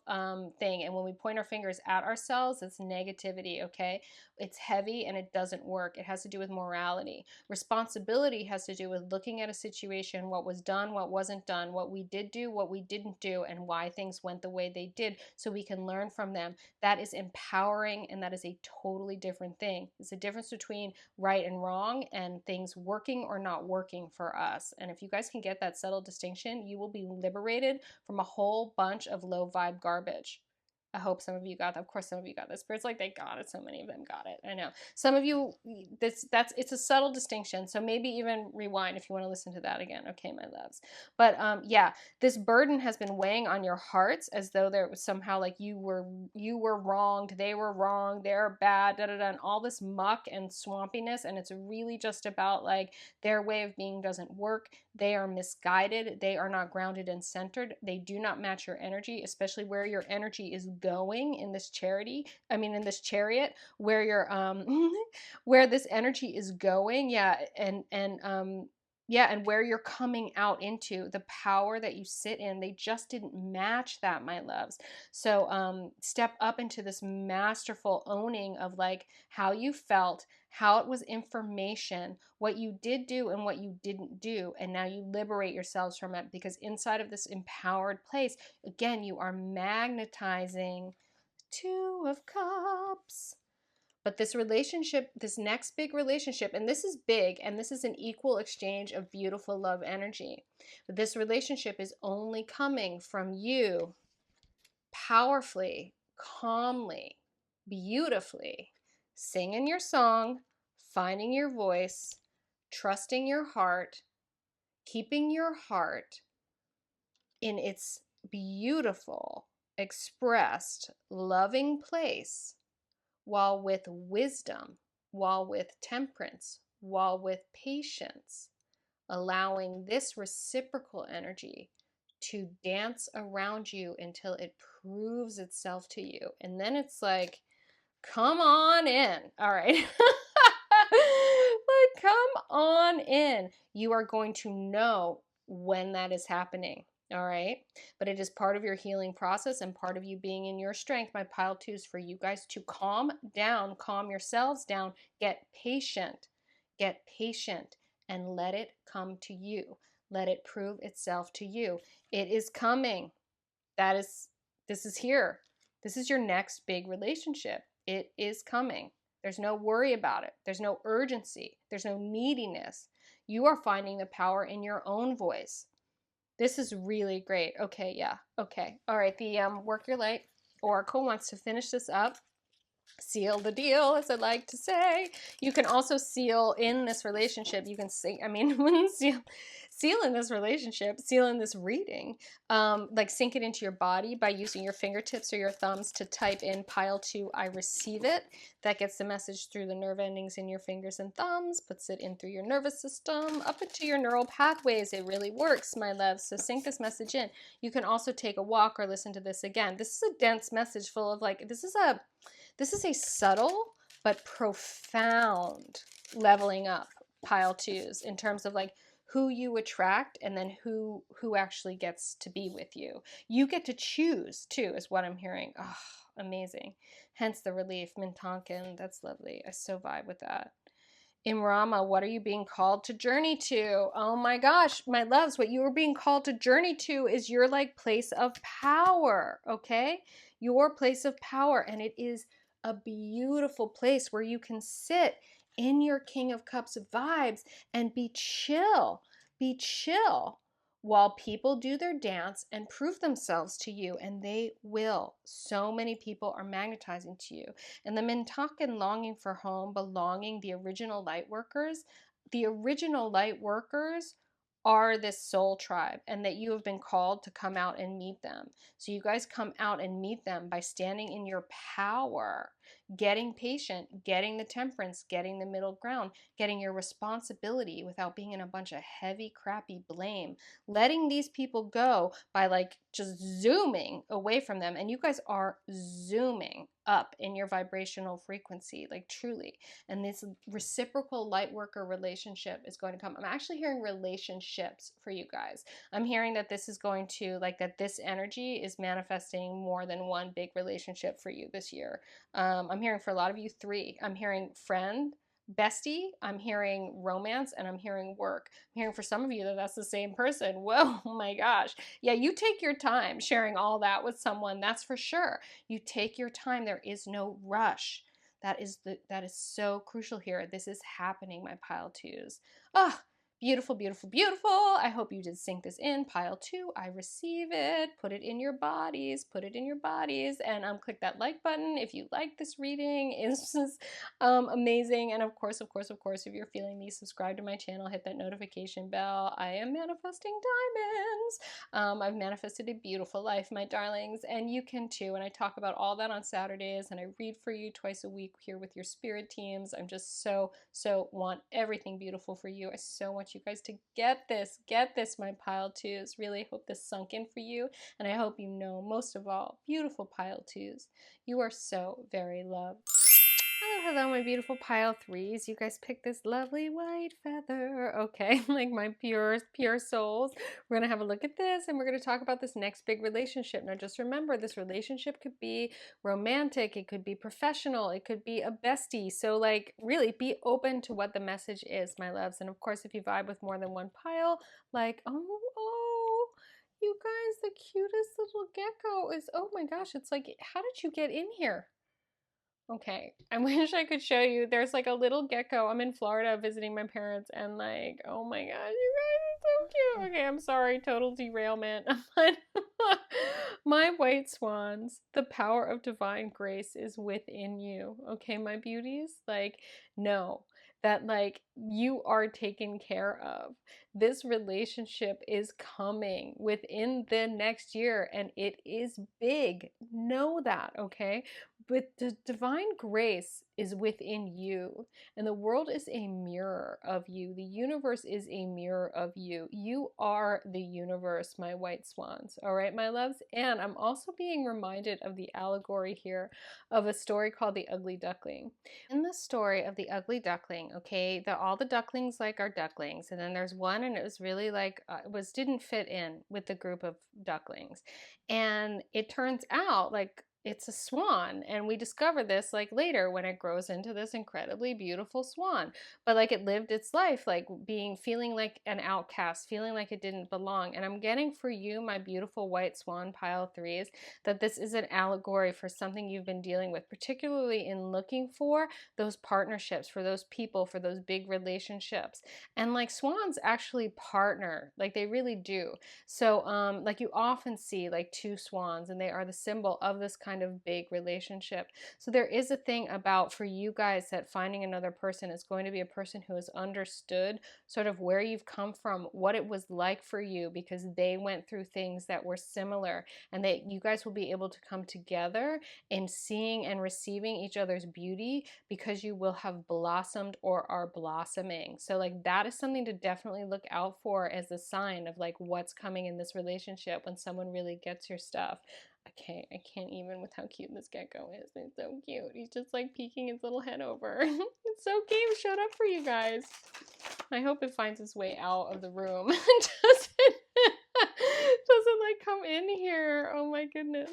thing, and when we point our fingers at ourselves, it's negativity. Okay, it's heavy and it doesn't work. It has to do with morality. Responsibility has to do with looking at a situation, what was done, what wasn't done, what we did do, what we didn't do, and why things went the way they did, so we can learn from them. That is empowering, and that is a totally different thing. It's a difference between right and wrong and things working or not working for us. And if you guys can get that subtle distinction, you will be liberated from a whole bunch of low vibe garbage. I hope some of you got that. Of course, some of you got this. Spirits like they got it. So many of them got it. I know. Some of you, it's a subtle distinction. So maybe even rewind if you want to listen to that again. Okay, my loves. But yeah, this burden has been weighing on your hearts as though there was somehow like you were wronged, they were wrong, they're bad, da da da, and all this muck and swampiness. And it's really just about like their way of being doesn't work. They are misguided. They are not grounded and centered. They do not match your energy, especially where your energy is going in this in this chariot, where your where this energy is going. Yeah, and where you're coming out into the power that you sit in, they just didn't match that, my loves. So step up into this masterful owning of like how you felt, how it was information, what you did do and what you didn't do, and now you liberate yourselves from it, because inside of this empowered place, again, you are magnetizing Two of Cups. But this relationship, this next big relationship, and this is big, and this is an equal exchange of beautiful love energy. But this relationship is only coming from you powerfully, calmly, beautifully, singing your song, finding your voice, trusting your heart, keeping your heart in its beautiful, expressed, loving place, while with wisdom, while with temperance, while with patience, allowing this reciprocal energy to dance around you until it proves itself to you. And then it's like, come on in. All right. Like, come on in. You are going to know when that is happening. All right. But it is part of your healing process and part of you being in your strength. My pile 2 is for you guys to calm down, calm yourselves down, get patient, and let it come to you. Let it prove itself to you. It is coming. This is here. This is your next big relationship. It is coming. There's no worry about it. There's no urgency. There's no neediness. You are finding the power in your own voice. This is really great. Okay, yeah. Okay. All right. The Work Your Light Oracle wants to finish this up. Seal the deal, as I like to say. You can also seal in this relationship. You can say, seal in this relationship, seal in this reading, like sink it into your body by using your fingertips or your thumbs to type in pile 2, I receive it. That gets the message through the nerve endings in your fingers and thumbs, puts it in through your nervous system, up into your neural pathways. It really works, my love. So sink this message in. You can also take a walk or listen to this again. This is a dense message full of like, this is a subtle but profound leveling up, pile 2s, in terms of like who you attract and then who actually gets to be with you. You get to choose too, is what I'm hearing. Oh, amazing. Hence the relief. Mintonkin, that's lovely. I so vibe with that. Imrama, what are you being called to journey to? Oh my gosh, my loves, what you are being called to journey to is your like place of power, okay? Your place of power, and it is a beautiful place where you can sit in your King of Cups vibes and be chill. Be chill while people do their dance and prove themselves to you, and they will. So many people are magnetizing to you. And the Mintakan longing for home, belonging, the original light workers are this soul tribe, and that you have been called to come out and meet them. So you guys come out and meet them by standing in your power, getting patient, getting the temperance, getting the middle ground, getting your responsibility without being in a bunch of heavy, crappy blame, letting these people go by like just zooming away from them. And you guys are zooming up in your vibrational frequency, like truly. And this reciprocal light worker relationship is going to come. I'm actually hearing relationships for you guys. I'm hearing that this is going to, like, that this energy is manifesting more than one big relationship for you this year. I'm hearing for a lot of you 3. I'm hearing friend, bestie, I'm hearing romance, and I'm hearing work. I'm hearing for some of you that that's the same person. Whoa, oh my gosh. Yeah, you take your time sharing all that with someone, that's for sure. You take your time. There is no rush. That is so crucial here. This is happening, my pile 2s. Ah, beautiful, beautiful, beautiful. I hope you did sink this in. Pile 2, I receive it. Put it in your bodies. Put it in your bodies. And click that like button if you like this reading. It's just amazing. And of course, if you're feeling me, subscribe to my channel. Hit that notification bell. I am manifesting diamonds. I've manifested a beautiful life, my darlings. And you can too. And I talk about all that on Saturdays. And I read for you twice a week here with your spirit teams. I'm just so want everything beautiful for you. I so want you guys to get this, my pile 2s. Really hope this sunk in for you. And I hope you know, most of all, beautiful pile 2s, you are so very loved. Hello, my beautiful pile 3s. You guys picked this lovely white feather. Okay, like my pure souls. We're gonna have a look at this, and we're gonna talk about this next big relationship. Now, just remember, this relationship could be romantic, it could be professional, it could be a bestie. So, like, really be open to what the message is, my loves. And of course, if you vibe with more than one pile, like, oh, you guys, the cutest little gecko is, oh my gosh, it's like, how did you get in here? Okay, I wish I could show you. There's like a little gecko. I'm in Florida visiting my parents, and like, oh my gosh, you guys are so cute. Okay, I'm sorry, total derailment. But my white swans, the power of divine grace is within you. Okay, my beauties? Like, know that like you are taken care of. This relationship is coming within the next year, and it is big. Know that, okay? But the divine grace is within you, and the world is a mirror of you. The universe is a mirror of you. You are the universe, my white swans. All right, my loves? And I'm also being reminded of the allegory here of a story called The Ugly Duckling. In the story of The Ugly Duckling, okay, all the ducklings like are ducklings, and then there's one, and it was really like, didn't fit in with the group of ducklings. And it turns out, like, it's a swan, and we discover this like later when it grows into this incredibly beautiful swan. But like it lived its life like feeling like an outcast, feeling like it didn't belong. And I'm getting for you, my beautiful white swan pile 3s, that this is an allegory for something you've been dealing with, particularly in looking for those partnerships, for those people, for those big relationships. And like swans actually partner, like they really do. So like you often see like 2 swans, and they are the symbol of this kind of big relationship. So there is a thing about, for you guys, that finding another person is going to be a person who has understood sort of where you've come from, what it was like for you, because they went through things that were similar, and that you guys will be able to come together in seeing and receiving each other's beauty, because you will have blossomed or are blossoming. So like that is something to definitely look out for as a sign of like what's coming in this relationship, when someone really gets your stuff. Okay, I can't even with how cute this gecko is. He's so cute. He's just like peeking his little head over. It's so cute. He showed up for you guys. I hope it finds its way out of the room. Doesn't like come in here. Oh my goodness.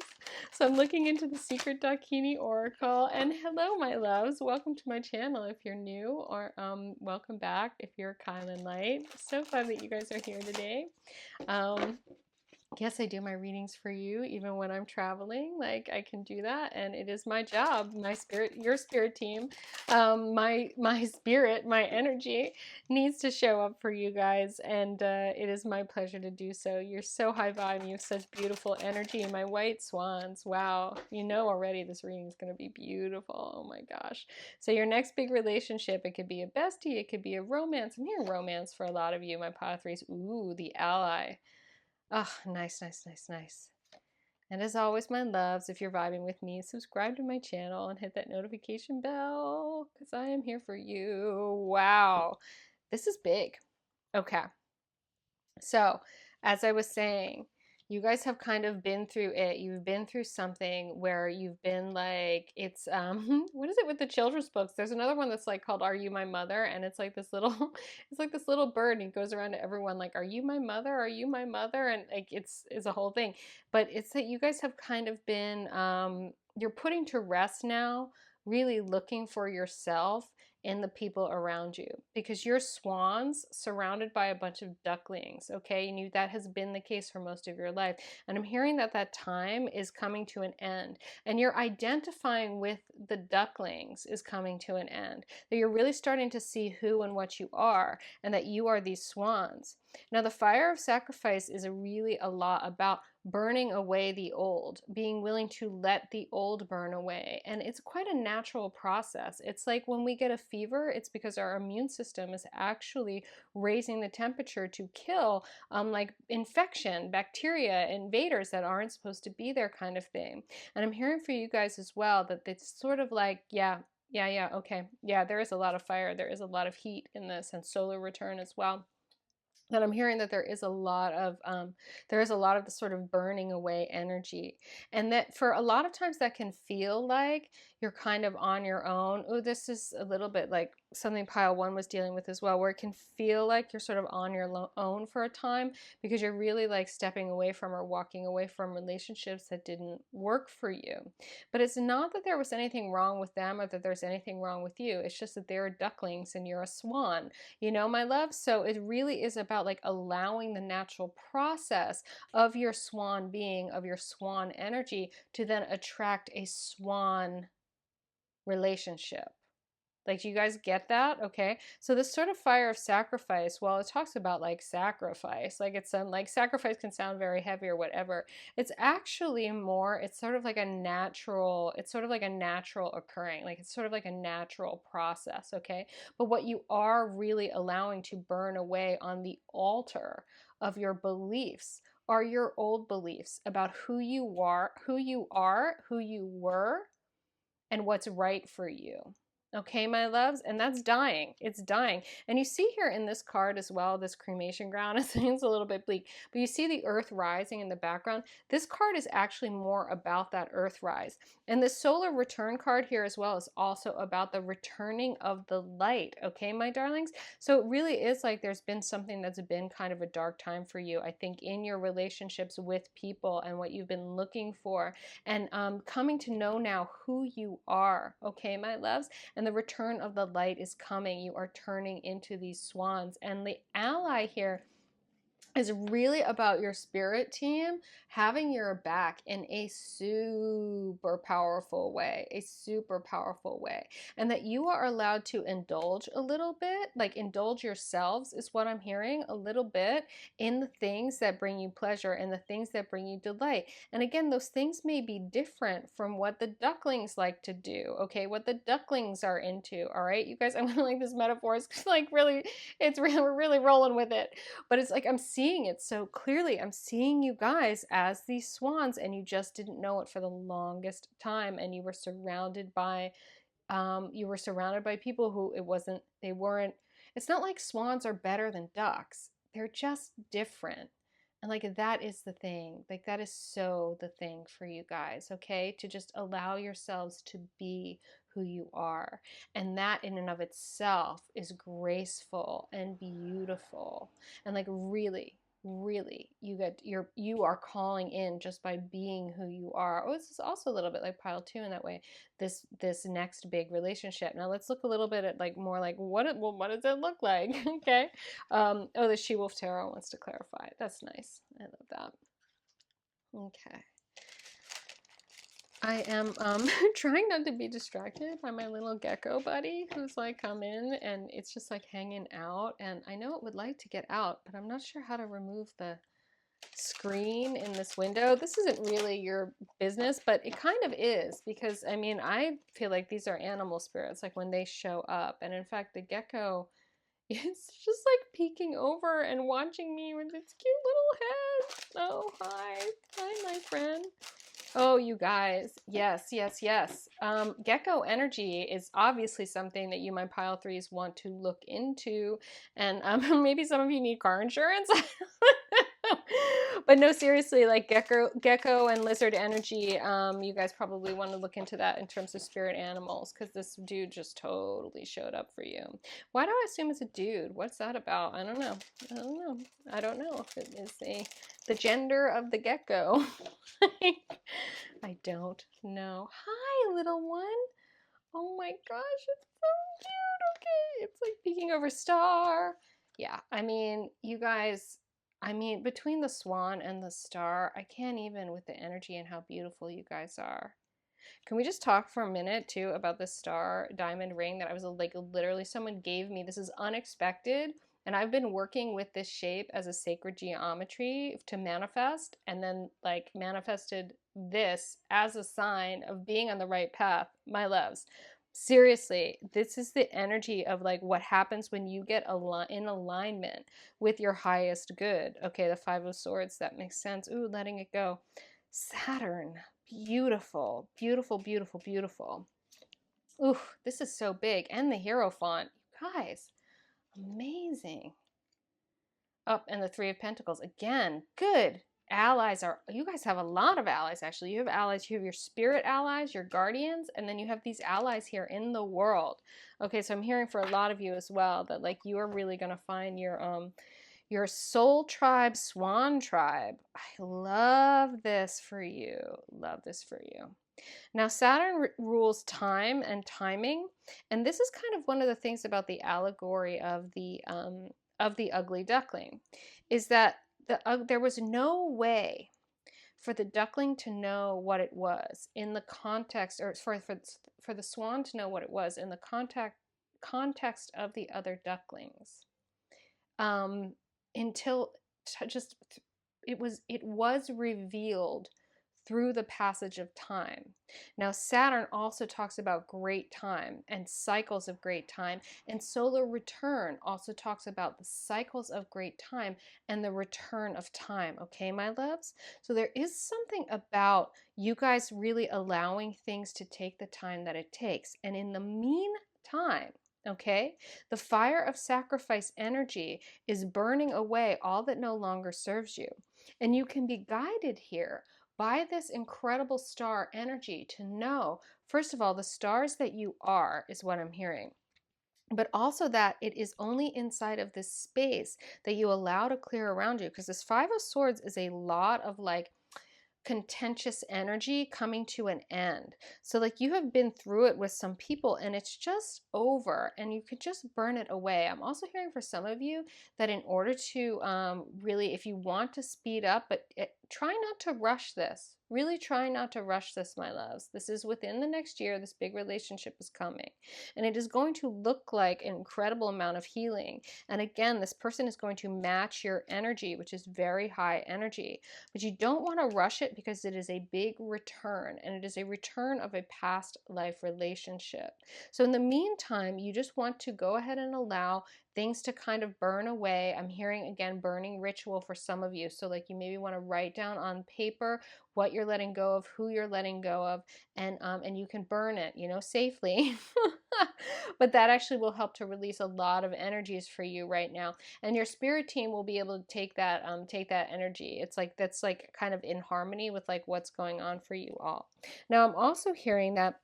So I'm looking into the Secret Dakini Oracle. And hello, my loves. Welcome to my channel if you're new, or welcome back if you're kylinlight. So glad that you guys are here today. Yes, I do my readings for you even when I'm traveling. Like I can do that, and it is my job. My spirit, your spirit team, my spirit, my energy needs to show up for you guys, and it is my pleasure to do so. You're so high vibe. You have such beautiful energy. My white swans. Wow, you know already this reading is going to be beautiful. Oh my gosh. So your next big relationship, it could be a bestie, it could be a romance. I'm hearing romance for a lot of you, my pile threes. Ooh, the ally. Oh, nice, nice, nice, nice. And as always, my loves, if you're vibing with me, subscribe to my channel and hit that notification bell because I am here for you. Wow. This is big. Okay. So, as I was saying, you guys have kind of been through it. You've been through something where you've been like, it's what is it with the children's books? There's another one that's like called Are You My Mother? And it's like this little it's like this little bird and he goes around to everyone like, Are you my mother? Are you my mother? And like it's a whole thing. But it's that you guys have kind of been you're putting to rest now, really looking for yourself in the people around you because you're swans surrounded by a bunch of ducklings, okay? And that has been the case for most of your life. And I'm hearing that that time is coming to an end and you're identifying with the ducklings is coming to an end. That you're really starting to see who and what you are and that you are these swans. Now, the fire of sacrifice is really a lot about burning away the old, being willing to let the old burn away. And it's quite a natural process. It's like when we get a fever, it's because our immune system is actually raising the temperature to kill like infection, bacteria, invaders that aren't supposed to be there kind of thing. And I'm hearing for you guys as well that it's sort of like, yeah, okay. Yeah, there is a lot of fire. There is a lot of heat in this and solar return as well. That I'm hearing that there is a lot of the sort of burning away energy, and that for a lot of times that can feel like you're kind of on your own. Oh, this is a little bit like something pile one was dealing with as well, where it can feel like you're sort of on your own for a time because you're really like stepping away from or walking away from relationships that didn't work for you. But it's not that there was anything wrong with them or that there's anything wrong with you. It's just that they're ducklings and you're a swan, you know, my love. So it really is about like allowing the natural process of your swan being, of your swan energy to then attract a swan relationship. Like, do you guys get that? Okay. So this sort of fire of sacrifice, well, it talks about like sacrifice, like it's like sacrifice can sound very heavy or whatever. It's actually more, it's sort of like a natural, it's sort of like a natural occurring, like it's sort of like a natural process. Okay. But what you are really allowing to burn away on the altar of your beliefs are your old beliefs about who you are, who you were, and what's right for you. Okay, my loves? And that's dying. It's dying. And you see here in this card as well, this cremation ground, it's a little bit bleak, but you see the earth rising in the background. This card is actually more about that earth rise. And the solar return card here as well is also about the returning of the light. Okay, my darlings? So it really is like there's been something that's been kind of a dark time for you, I think, in your relationships with people and what you've been looking for and coming to know now who you are. Okay, my loves? And the return of the light is coming. You are turning into these swans. And the ally here is really about your spirit team having your back in a super powerful way, and that you are allowed to indulge a little bit, like indulge yourselves is what I'm hearing, a little bit in the things that bring you pleasure and the things that bring you delight. And again, those things may be different from what the ducklings like to do, okay, what the ducklings are into. All right, you guys, I'm gonna like this metaphor is like really, we're really rolling with it. But it's like I'm seeing it so clearly. I'm seeing you guys as these swans, and you just didn't know it for the longest time. And you were surrounded by people who they weren't. It's not like swans are better than ducks. They're just different. And like that is the thing. Like that is so the thing for you guys, okay? To just allow yourselves to be who you are. And that in and of itself is graceful and beautiful. And like really you are calling in just by being who you are. Oh, this is also a little bit like pile two in that way. This next big relationship. Now let's look a little bit at like more like what does it look like? Okay. Oh, the Wolfe Tarot wants to clarify. That's nice. I love that. Okay. I am trying not to be distracted by my little gecko buddy who's like come in and it's just like hanging out, and I know it would like to get out, but I'm not sure how to remove the screen in this window. This isn't really your business, but it kind of is, because I mean, I feel like these are animal spirits, like when they show up. And in fact, the gecko is just like peeking over and watching me with its cute little head. Oh, hi. Hi, my friend. Oh, you guys. Yes, yes, yes. Gecko energy is obviously something that you, my pile threes, want to look into. And maybe some of you need car insurance. But no, seriously, like gecko and lizard energy, you guys probably want to look into that in terms of spirit animals, because this dude just totally showed up for you. Why do I assume it's a dude? What's that about? I don't know. I don't know. I don't know if it is the gender of the gecko. I don't know. Hi, little one. Oh my gosh, it's so cute. Okay, it's like peeking over star. Yeah, I mean, you guys, I mean, between the swan and the star, I can't even with the energy and how beautiful you guys are. Can we just talk for a minute too about the star diamond ring that I was like, literally someone gave me? This is unexpected. And I've been working with this shape as a sacred geometry to manifest, and then like manifested this as a sign of being on the right path, my loves. Seriously, this is the energy of like what happens when you get in alignment with your highest good. Okay, the Five of Swords, that makes sense. Ooh, letting it go. Saturn, beautiful, beautiful, beautiful, beautiful. Ooh, this is so big. And the Hierophant, you guys, amazing. Up, and the Three of Pentacles, again, good. Allies are, you guys have a lot of allies actually. You have allies, you have your spirit allies, your guardians, and then you have these allies here in the world. Okay, so I'm hearing for a lot of you as well that like you are really going to find your soul tribe, swan tribe. I love this for you. Love this for you. Now, Saturn rules time and timing, and this is kind of one of the things about the allegory of the ugly duckling, is that there was no way for the duckling to know what it was in the context, or for the swan to know what it was in the context of the other ducklings, until just it was revealed through the passage of time. Now, Saturn also talks about great time and cycles of great time, and solar return also talks about the cycles of great time and the return of time. Okay, my loves? So there is something about you guys really allowing things to take the time that it takes. And in the meantime, okay, the fire of sacrifice energy is burning away all that no longer serves you. And you can be guided here by this incredible star energy to know, first of all, the stars that you are is what I'm hearing, but also that it is only inside of this space that you allow to clear around you, because this Five of Swords is a lot of like contentious energy coming to an end. So like you have been through it with some people and it's just over and you could just burn it away. I'm also hearing for some of you that in order to really, if you want to speed up, but try not to rush this. Really try not to rush this, my loves. This is within the next year. This big relationship is coming. And it is going to look like an incredible amount of healing. And again, this person is going to match your energy, which is very high energy. But you don't want to rush it because it is a big return. And it is a return of a past life relationship. So in the meantime, you just want to go ahead and allow things to kind of burn away. I'm hearing again burning ritual for some of you. So like you maybe want to write down on paper what you're letting go of, who you're letting go of, and you can burn it, you know, safely. But that actually will help to release a lot of energies for you right now. And your spirit team will be able to take that energy. It's like that's like kind of in harmony with like what's going on for you all. Now I'm also hearing that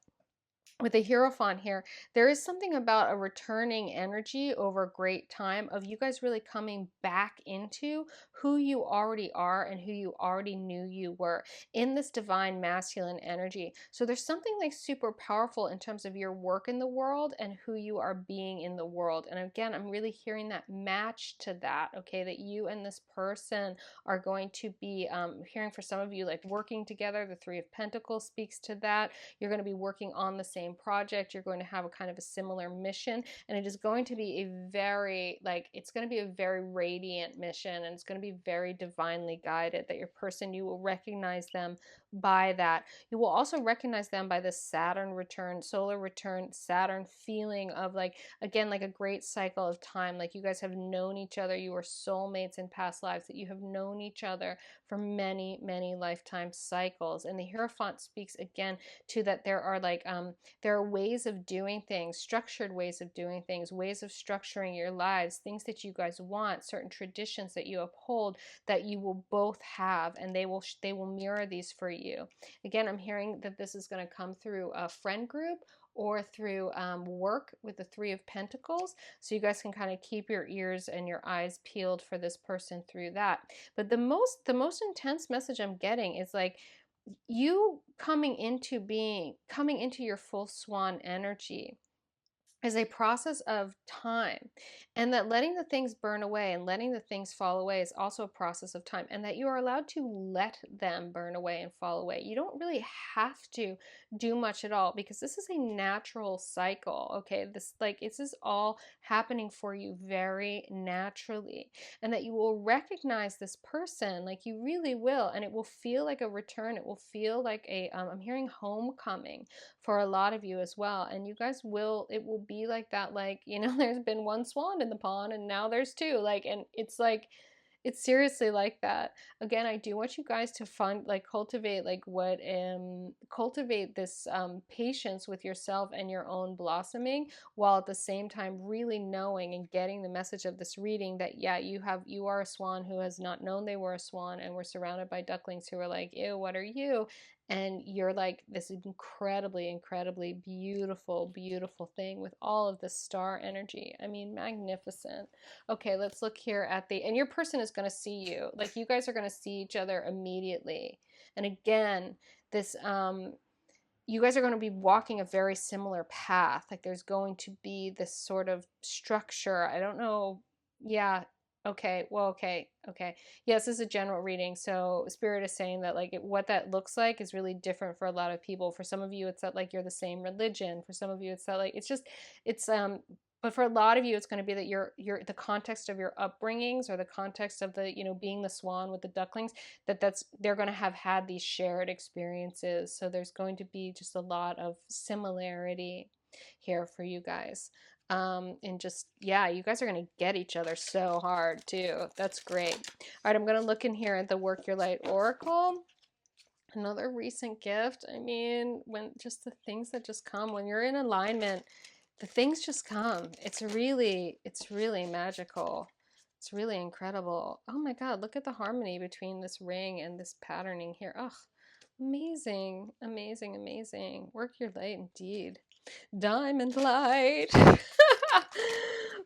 with the Hierophant here, there is something about a returning energy over great time of you guys really coming back into who you already are and who you already knew you were in this divine masculine energy. So there's something like super powerful in terms of your work in the world and who you are being in the world. And again, I'm really hearing that match to that, okay, that you and this person are going to be hearing for some of you like working together. The Three of Pentacles speaks to that. You're going to be working on the same project. You're going to have a kind of a similar mission, and it is going to be a very it's going to be a very radiant mission, and it's going to be very divinely guided. That your person, you will recognize them by that. You will also recognize them by the Saturn return, solar return, Saturn feeling of like, again, like a great cycle of time. Like you guys have known each other. You are soulmates in past lives, that you have known each other for many, many lifetime cycles. And the Hierophant speaks again to that there are there are ways of doing things, structured ways of doing things, ways of structuring your lives, things that you guys want, certain traditions that you uphold that you will both have, and they will mirror these for you. Again, I'm hearing that this is going to come through a friend group or through work with the Three of Pentacles. So you guys can kind of keep your ears and your eyes peeled for this person through that. But the most intense message I'm getting is like you coming into your full swan energy is a process of time, and that letting the things burn away and letting the things fall away is also a process of time, and that you are allowed to let them burn away and fall away. You don't really have to do much at all, because this is a natural cycle, okay? This is all happening for you very naturally, and that you will recognize this person, like you really will, and it will feel like a return. It will feel like I'm hearing homecoming for a lot of you as well. And you guys it will be like that, like, there's been one swan in the pond and now there's two, and it's seriously like that. Again, I do want you guys to cultivate cultivate this patience with yourself and your own blossoming, while at the same time really knowing and getting the message of this reading that, yeah, you are a swan who has not known they were a swan, and we're surrounded by ducklings who are like, ew, what are you? And you're like this incredibly, incredibly beautiful, beautiful thing with all of this star energy. I mean, magnificent. Okay, let's look here and your person is going to see you. Like you guys are going to see each other immediately. And again, this, you guys are going to be walking a very similar path. Like there's going to be this sort of structure. I don't know. Yeah. Okay. Well, okay. Okay. Yes, this is a general reading. So Spirit is saying that what that looks like is really different for a lot of people. For some of you, it's that like you're the same religion. For some of you, it's that like, it's but for a lot of you, it's going to be that you're the context of your upbringings, or the context of the, being the swan with the ducklings, they're going to have had these shared experiences. So there's going to be just a lot of similarity here for you guys. And just, yeah, you guys are going to get each other so hard too. That's great. All right, I'm going to look in here at the Work Your Light Oracle. Another recent gift. I mean, when just the things that just come when you're in alignment, the things just come. It's really magical. It's really incredible. Oh my God, look at the harmony between this ring and this patterning here. Oh, amazing, amazing, amazing. Work your light indeed. Diamond light.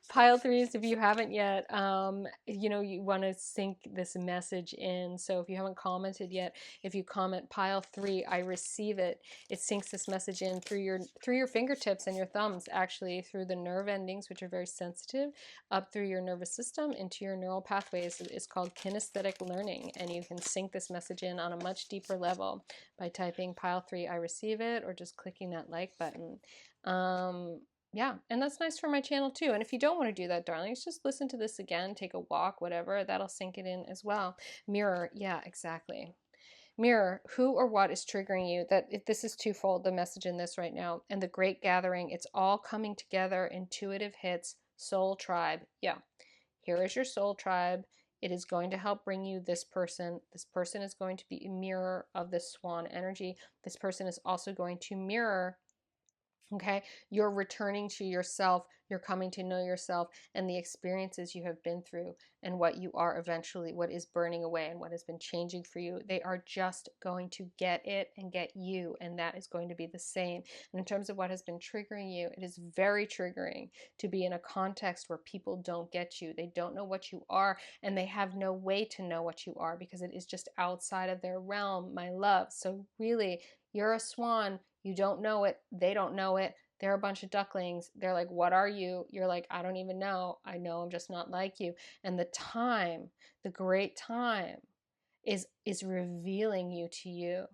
Pile threes, if you haven't yet, you want to sync this message in. So if you haven't commented yet, if you comment pile three, I receive it. It syncs this message in through your fingertips and your thumbs, actually through the nerve endings, which are very sensitive, up through your nervous system into your neural pathways. It's called kinesthetic learning, and you can sync this message in on a much deeper level by typing pile three, I receive it, or just clicking that like button. Yeah, and that's nice for my channel too. And if you don't want to do that, darlings, just listen to this again, take a walk, whatever. That'll sink it in as well. Mirror, yeah, exactly. Mirror, who or what is triggering you? This is twofold, the message in this right now. And the Great Gathering, it's all coming together. Intuitive hits, soul tribe. Yeah, here is your soul tribe. It is going to help bring you this person. This person is going to be a mirror of this swan energy. This person is also going to mirror Okay, you're returning to yourself, you're coming to know yourself and the experiences you have been through and what you are eventually, what is burning away and what has been changing for you. They are just going to get it and get you, and that is going to be the same. And in terms of what has been triggering you, it is very triggering to be in a context where people don't get you. They don't know what you are, and they have no way to know what you are because it is just outside of their realm, my love. So really, you're a swan. You don't know it. They don't know it. They're a bunch of ducklings. They're like, what are you? You're like, I don't even know. I know I'm just not like you. And the time, the great time is revealing you to you.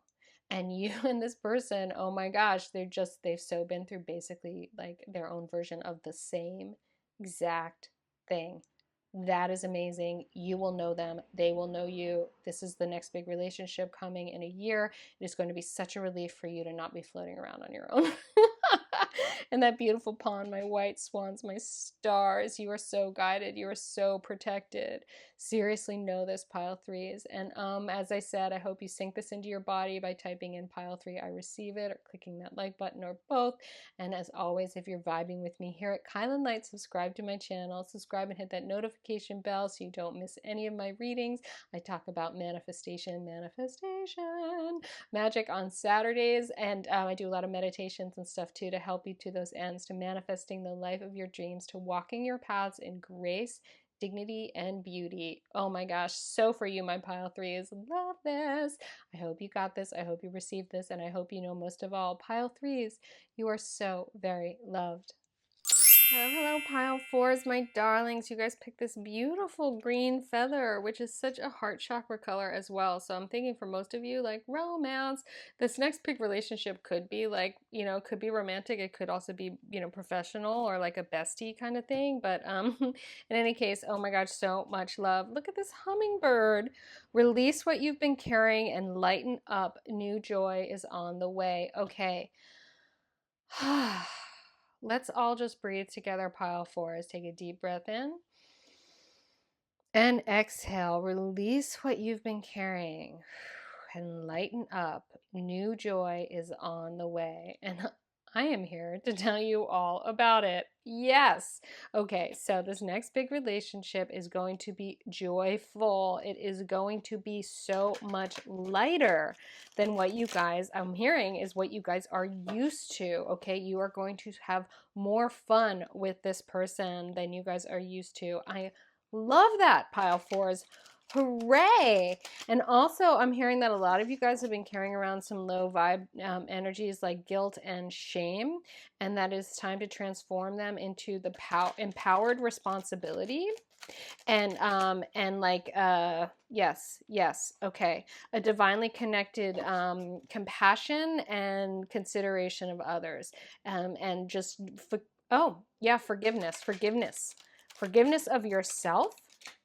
And you and this person, oh my gosh, they've so been through basically like their own version of the same exact thing. That is amazing. You will know them. They will know you. This is the next big relationship coming in a year. It is going to be such a relief for you to not be floating around on your own. And that beautiful pond, my white swans, my stars, you are so guided. You are so protected. Seriously, know this, pile threes. And as I said, I hope you sink this into your body by typing in pile three, I receive it, or clicking that like button, or both. And as always, if you're vibing with me here at Kylan Light, subscribe to my channel, subscribe and hit that notification bell so you don't miss any of my readings. I talk about manifestation, magic on Saturdays, and I do a lot of meditations and stuff too to help you to those ends, to manifesting the life of your dreams, to walking your paths in grace, dignity, and beauty. Oh my gosh, so for you, my pile threes, love this. I hope you got this. I hope you received this, and I hope you know most of all, pile threes, you are so very loved. Hello, hello, pile fours, my darlings. You guys picked this beautiful green feather, which is such a heart chakra color as well. So I'm thinking for most of you, like romance. This next big relationship could be like, could be romantic. It could also be, professional or like a bestie kind of thing. But in any case, oh my gosh, so much love. Look at this hummingbird. Release what you've been carrying and lighten up. New joy is on the way. Okay. Let's all just breathe together, pile fours. Take a deep breath in and exhale. Release what you've been carrying and lighten up. New joy is on the way. And I am here to tell you all about it. Yes. Okay, so this next big relationship is going to be joyful. It is going to be so much lighter than what you guys, I'm hearing, is what you guys are used to. Okay, you are going to have more fun with this person than you guys are used to. I love that, pile fours. Hooray! And also, I'm hearing that a lot of you guys have been carrying around some low vibe energies like guilt and shame, and that it's time to transform them into the empowered responsibility. And like yes, okay, a divinely connected compassion and consideration of others, and just oh yeah, forgiveness of yourself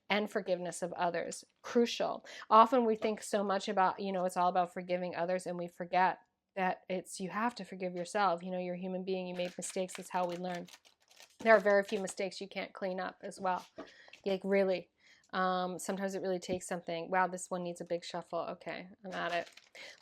and forgiveness of others. Crucial. Often we think so much about, it's all about forgiving others, and we forget that you have to forgive yourself. You're a human being, you make mistakes, that's how we learn. There are very few mistakes you can't clean up as well. Like really. Sometimes it really takes something. Wow, this one needs a big shuffle. Okay, I'm at it.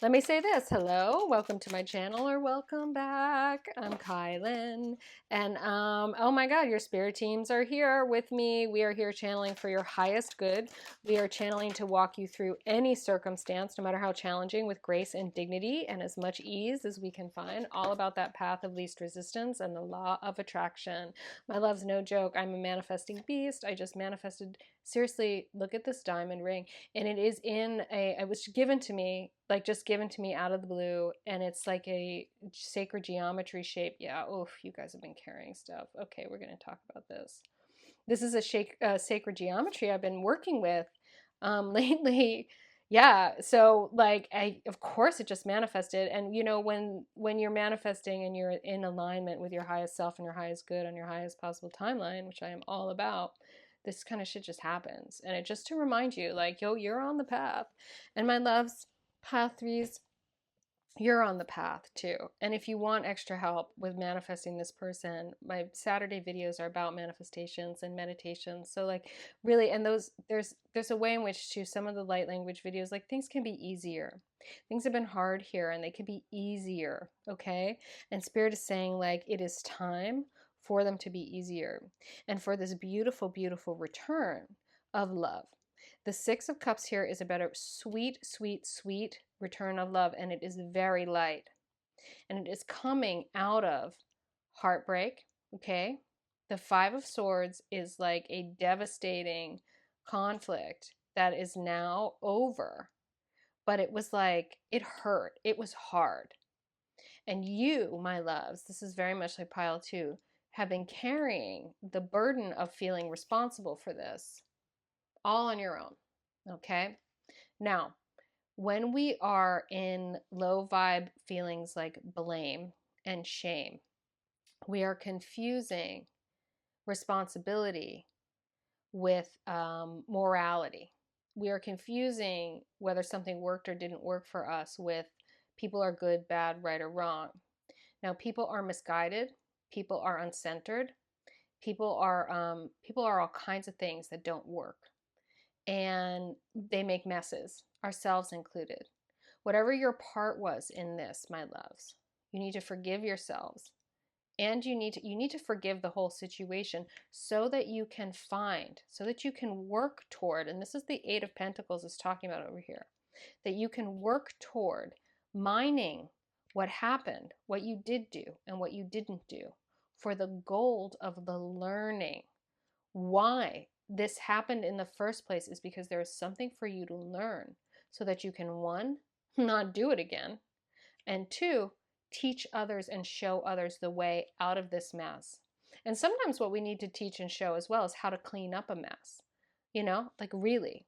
Let me say this. Hello, welcome to my channel, or welcome back. I'm Kylan. And oh my God, your spirit teams are here with me. We are here channeling for your highest good. We are channeling to walk you through any circumstance, no matter how challenging, with grace and dignity and as much ease as we can find. All about that path of least resistance and the law of attraction. My love's no joke. I'm a manifesting beast. I just manifested. Seriously, look at this diamond ring. And it is it was given to me, like just given to me out of the blue. And it's like a sacred geometry shape. Yeah, oof, you guys have been carrying stuff. Okay, we're going to talk about this. This is a sacred geometry I've been working with lately. Yeah, so like of course it just manifested. And when you're manifesting and you're in alignment with your highest self and your highest good on your highest possible timeline, which I am all about, this kind of shit just happens. And it just to remind you, like, yo, you're on the path. And my loves, path threes, you're on the path too. And if you want extra help with manifesting this person, my Saturday videos are about manifestations and meditations. So like really, and those there's a way in which to some of the light language videos, like things can be easier. Things have been hard here and they can be easier, okay? And Spirit is saying like it is time for them to be easier and for this beautiful, beautiful return of love. The Six of Cups here is about a sweet, sweet, sweet return of love, and it is very light. And it is coming out of heartbreak, okay? The Five of Swords is like a devastating conflict that is now over. But it was like, it hurt. It was hard. And you, my loves, this is very much like pile two, have been carrying the burden of feeling responsible for this all on your own, okay? Now, when we are in low vibe feelings like blame and shame, we are confusing responsibility with morality. We are confusing whether something worked or didn't work for us with people are good, bad, right, or wrong. Now, people are misguided. People are uncentered. People are all kinds of things that don't work, and they make messes, ourselves included. Whatever your part was in this, my loves, you need to forgive yourselves, and you need to forgive the whole situation so that you can find, so that you can work toward, and this is the Eight of Pentacles is talking about over here, that you can work toward mining what happened, what you did do, and what you didn't do for the gold of the learning. Why this happened in the first place is because there is something for you to learn so that you can, one, not do it again, and two, teach others and show others the way out of this mess. And sometimes what we need to teach and show as well is how to clean up a mess, like really.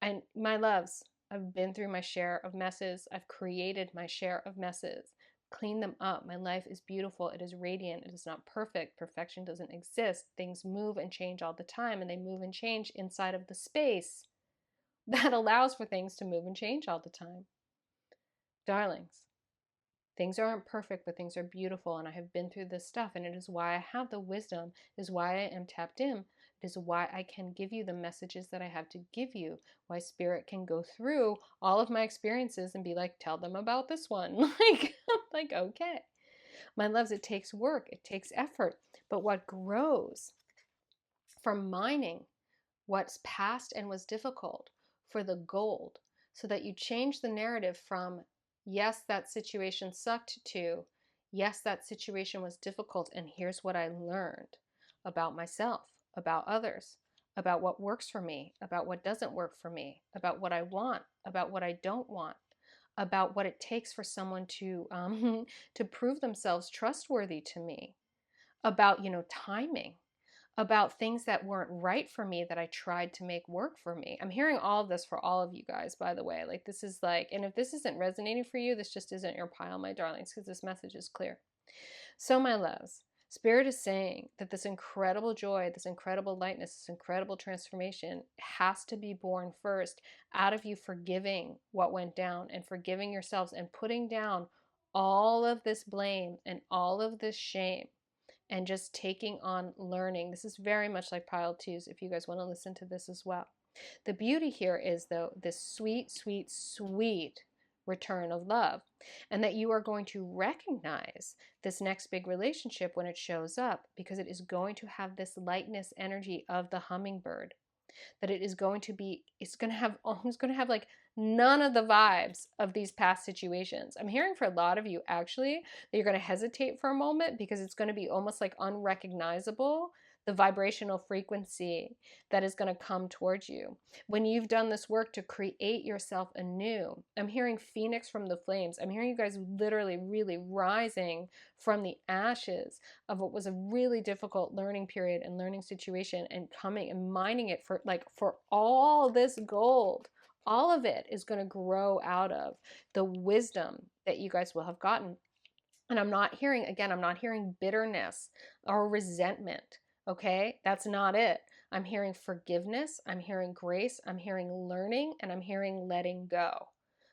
And my loves, I've been through my share of messes. I've created my share of messes. Clean them up. My life is beautiful. It is radiant. It is not perfect. Perfection doesn't exist. Things move and change all the time, and they move and change inside of the space that allows for things to move and change all the time. Darlings, things aren't perfect, but things are beautiful, and I have been through this stuff, and it is why I have the wisdom, it is why I am tapped in. It is why I can give you the messages that I have to give you, why Spirit can go through all of my experiences and be like, tell them about this one. like, okay. My loves, it takes work, it takes effort, but what grows from mining what's past and was difficult for the gold, so that you change the narrative from, yes, that situation sucked, to, yes, that situation was difficult, and here's what I learned about myself, about others, about what works for me, about what doesn't work for me, about what I want, about what I don't want, about what it takes for someone to to prove themselves trustworthy to me, about timing, about things that weren't right for me that I tried to make work for me. I'm hearing all of this for all of you guys, by the way. Like, this is like, and if this isn't resonating for you, this just isn't your pile, my darlings, because this message is clear. So, my loves, Spirit is saying that this incredible joy, this incredible lightness, this incredible transformation has to be born first out of you forgiving what went down and forgiving yourselves and putting down all of this blame and all of this shame and just taking on learning. This is very much like pile twos if you guys want to listen to this as well. The beauty here is, though, this sweet, sweet, sweet return of love, and that you are going to recognize this next big relationship when it shows up, because it is going to have this lightness energy of the hummingbird, that it is going to be, it's going to have like none of the vibes of these past situations. I'm hearing for a lot of you actually that you're going to hesitate for a moment because it's going to be almost like unrecognizable, the vibrational frequency that is going to come towards you when you've done this work to create yourself anew. I'm hearing phoenix from the flames. I'm hearing you guys literally really rising from the ashes of what was a really difficult learning period and learning situation, and coming and mining it for all this gold. All of it is going to grow out of the wisdom that you guys will have gotten. And I'm not hearing bitterness or resentment. Okay, that's not it. I'm hearing forgiveness, I'm hearing grace, I'm hearing learning, and I'm hearing letting go,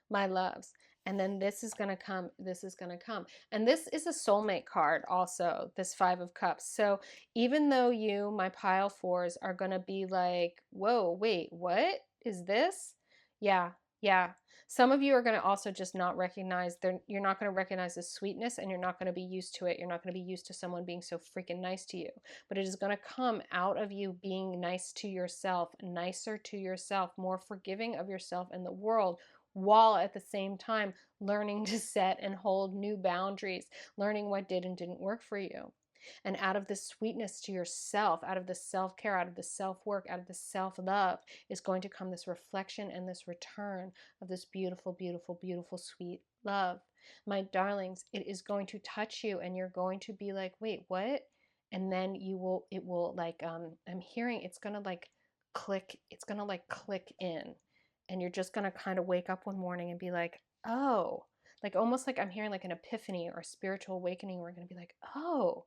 my loves. And then this is going to come, this is going to come. And this is a soulmate card also, this Five of Cups. So even though you, my pile fours, are going to be like, whoa, wait, what is this? Yeah, yeah. Some of you are going to also just not recognize, you're not going to recognize the sweetness, and you're not going to be used to it. You're not going to be used to someone being so freaking nice to you. But it is going to come out of you being nice to yourself, nicer to yourself, more forgiving of yourself and the world, while at the same time learning to set and hold new boundaries, learning what did and didn't work for you. And out of the sweetness to yourself, out of the self-care, out of the self-work, out of the self-love is going to come this reflection and this return of this beautiful, beautiful, beautiful, sweet love. My darlings, it is going to touch you, and you're going to be like, wait, what? And then it will like, I'm hearing it's going to like click, it's going to like click in. And you're just going to kind of wake up one morning and be like, oh, like almost like I'm hearing like an epiphany or a spiritual awakening. We're going to be like, oh,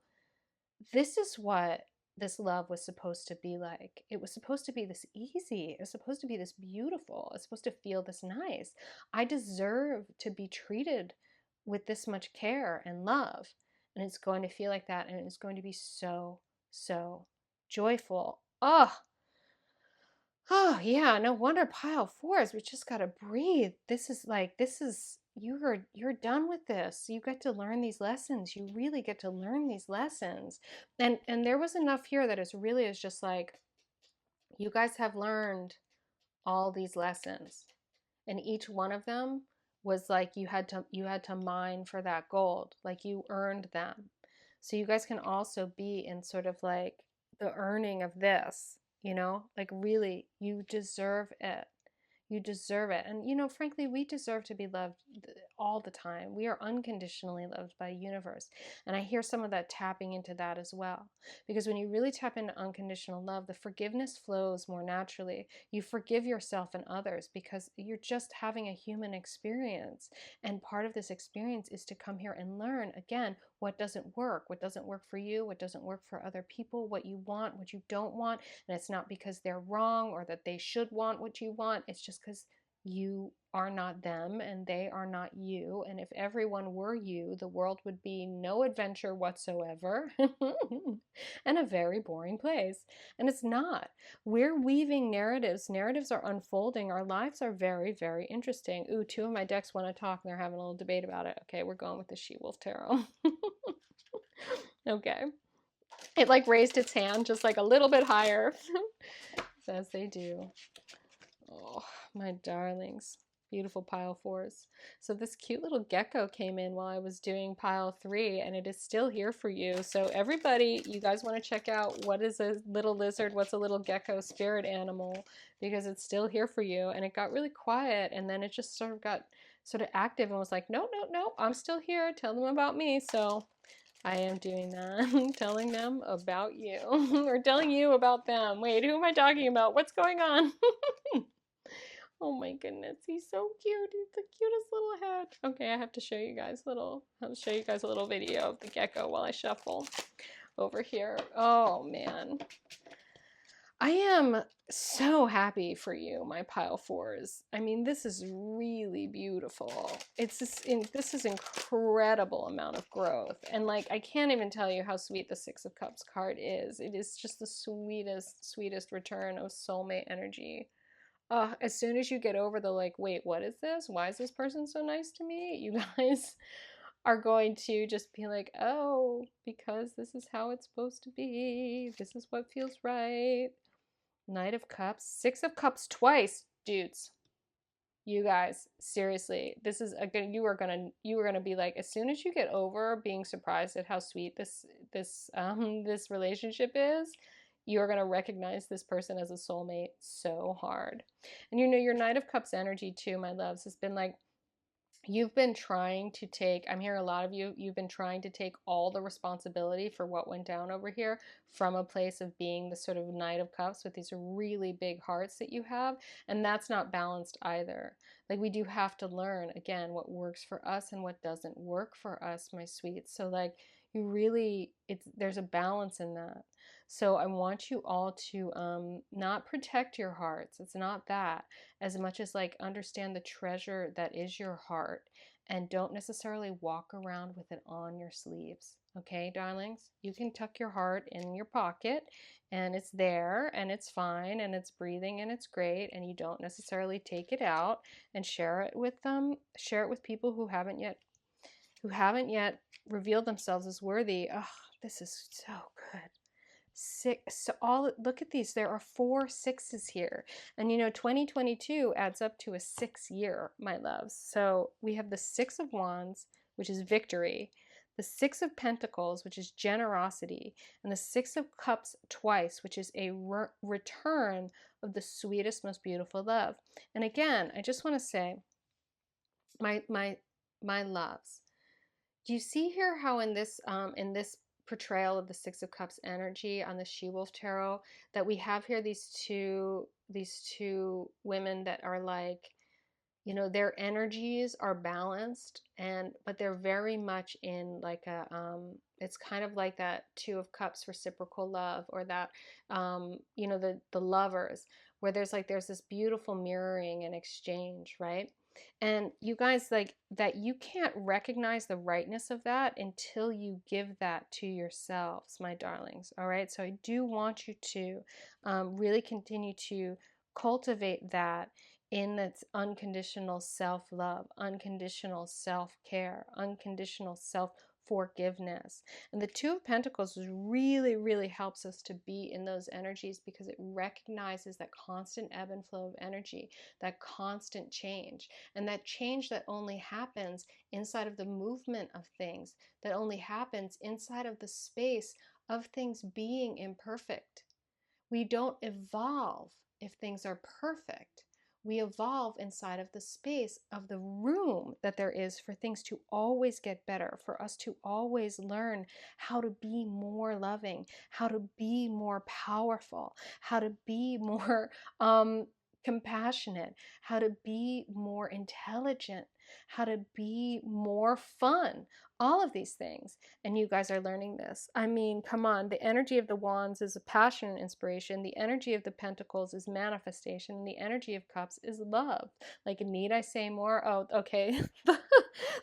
this is what this love was supposed to be like. It was supposed to be this easy. It was supposed to be this beautiful. It's supposed to feel this nice. I deserve to be treated with this much care and love. And it's going to feel like that. And it's going to be so, so joyful. Oh, oh yeah, no wonder pile fours. We just gotta breathe. This is like, you're done with this. You get to learn these lessons. You really get to learn these lessons. And there was enough here that it's really is just like, you guys have learned all these lessons. And each one of them was like you had to mine for that gold. Like you earned them. So you guys can also be in sort of like the earning of this, like really, you deserve it. You deserve it. And, frankly, we deserve to be loved all the time. We are unconditionally loved by the universe. And I hear some of that tapping into that as well. Because when you really tap into unconditional love, the forgiveness flows more naturally. You forgive yourself and others because you're just having a human experience. And part of this experience is to come here and learn, again, what doesn't work for you, what doesn't work for other people, what you want, what you don't want. And it's not because they're wrong or that they should want what you want. It's just because you are not them and they are not you. And if everyone were you, the world would be no adventure whatsoever and a very boring place. And it's not. We're weaving narratives. Narratives are unfolding. Our lives are very, very interesting. Ooh, two of my decks want to talk and they're having a little debate about it. Okay, we're going with the She-Wolf Tarot. Okay. It like raised its hand just like a little bit higher, as they do. Oh, my darlings. Beautiful pile fours. So this cute little gecko came in while I was doing pile 3, and it is still here for you. So everybody, you guys want to check out what is a little lizard, what's a little gecko spirit animal, because it's still here for you. And it got really quiet, and then it just sort of got sort of active and was like, no, no, no, I'm still here. Tell them about me. So I am doing that, telling them about you, or telling you about them. Wait, who am I talking about? What's going on? Oh my goodness, he's so cute. He's the cutest little head. Okay, I have to show you guys I'll show you guys a little video of the gecko while I shuffle over here. Oh man. I am so happy for you, my pile fours. I mean, this is really beautiful. This is incredible amount of growth. And like, I can't even tell you how sweet the Six of Cups card is. It is just the sweetest, sweetest return of soulmate energy. As soon as you get over the like, wait, what is this? Why is this person so nice to me? You guys are going to just be like, oh, because this is how it's supposed to be. This is what feels right. Knight of Cups, Six of Cups twice, dudes. You guys, seriously, this is again. You are gonna be like, as soon as you get over being surprised at how sweet this relationship is, you're gonna recognize this person as a soulmate so hard. And your Knight of Cups energy too, my loves, has been like, you've been trying to take, I'm hearing a lot of you've been trying to take all the responsibility for what went down over here from a place of being the sort of Knight of Cups with these really big hearts that you have. And that's not balanced either. Like, we do have to learn, again, what works for us and what doesn't work for us, my sweets. So like, you really, there's a balance in that. So I want you all to not protect your hearts. It's not that, as much as like understand the treasure that is your heart and don't necessarily walk around with it on your sleeves. Okay, darlings? You can tuck your heart in your pocket and it's there and it's fine and it's breathing and it's great, and you don't necessarily take it out and share it with them, share it with people who haven't yet revealed themselves as worthy. Oh, this is so good. Six, so all, look at these, there are 4 sixes here, and 2022 adds up to a 6 year, my loves. So we have the 6 of Wands, which is victory, the 6 of Pentacles, which is generosity, and the 6 of Cups twice, which is a return of the sweetest, most beautiful love. And again, I just want to say, my loves, do you see here how in this portrayal of the 6 of Cups energy on the She-Wolf Tarot, that we have here these two women that are like, their energies are balanced, but they're very much in like a it's kind of like that 2 of Cups reciprocal love, or that the lovers, where there's this beautiful mirroring and exchange, right? And you guys, like that, you can't recognize the rightness of that until you give that to yourselves, my darlings. All right, so I do want you to really continue to cultivate that in its unconditional self-love, unconditional self-care, unconditional self-forgiveness. And the 2 of Pentacles really, really helps us to be in those energies, because it recognizes that constant ebb and flow of energy, that constant change, and that change that only happens inside of the movement of things, that only happens inside of the space of things being imperfect. We don't evolve if things are perfect. We evolve inside of the space of the room that there is for things to always get better, for us to always learn how to be more loving, how to be more powerful, how to be more compassionate, how to be more intelligent, how to be more fun, all of these things. And you guys are learning this. I mean, come on, the energy of the Wands is a passion and inspiration. The energy of the Pentacles is manifestation. And the energy of Cups is love. Like, need I say more? Oh, okay.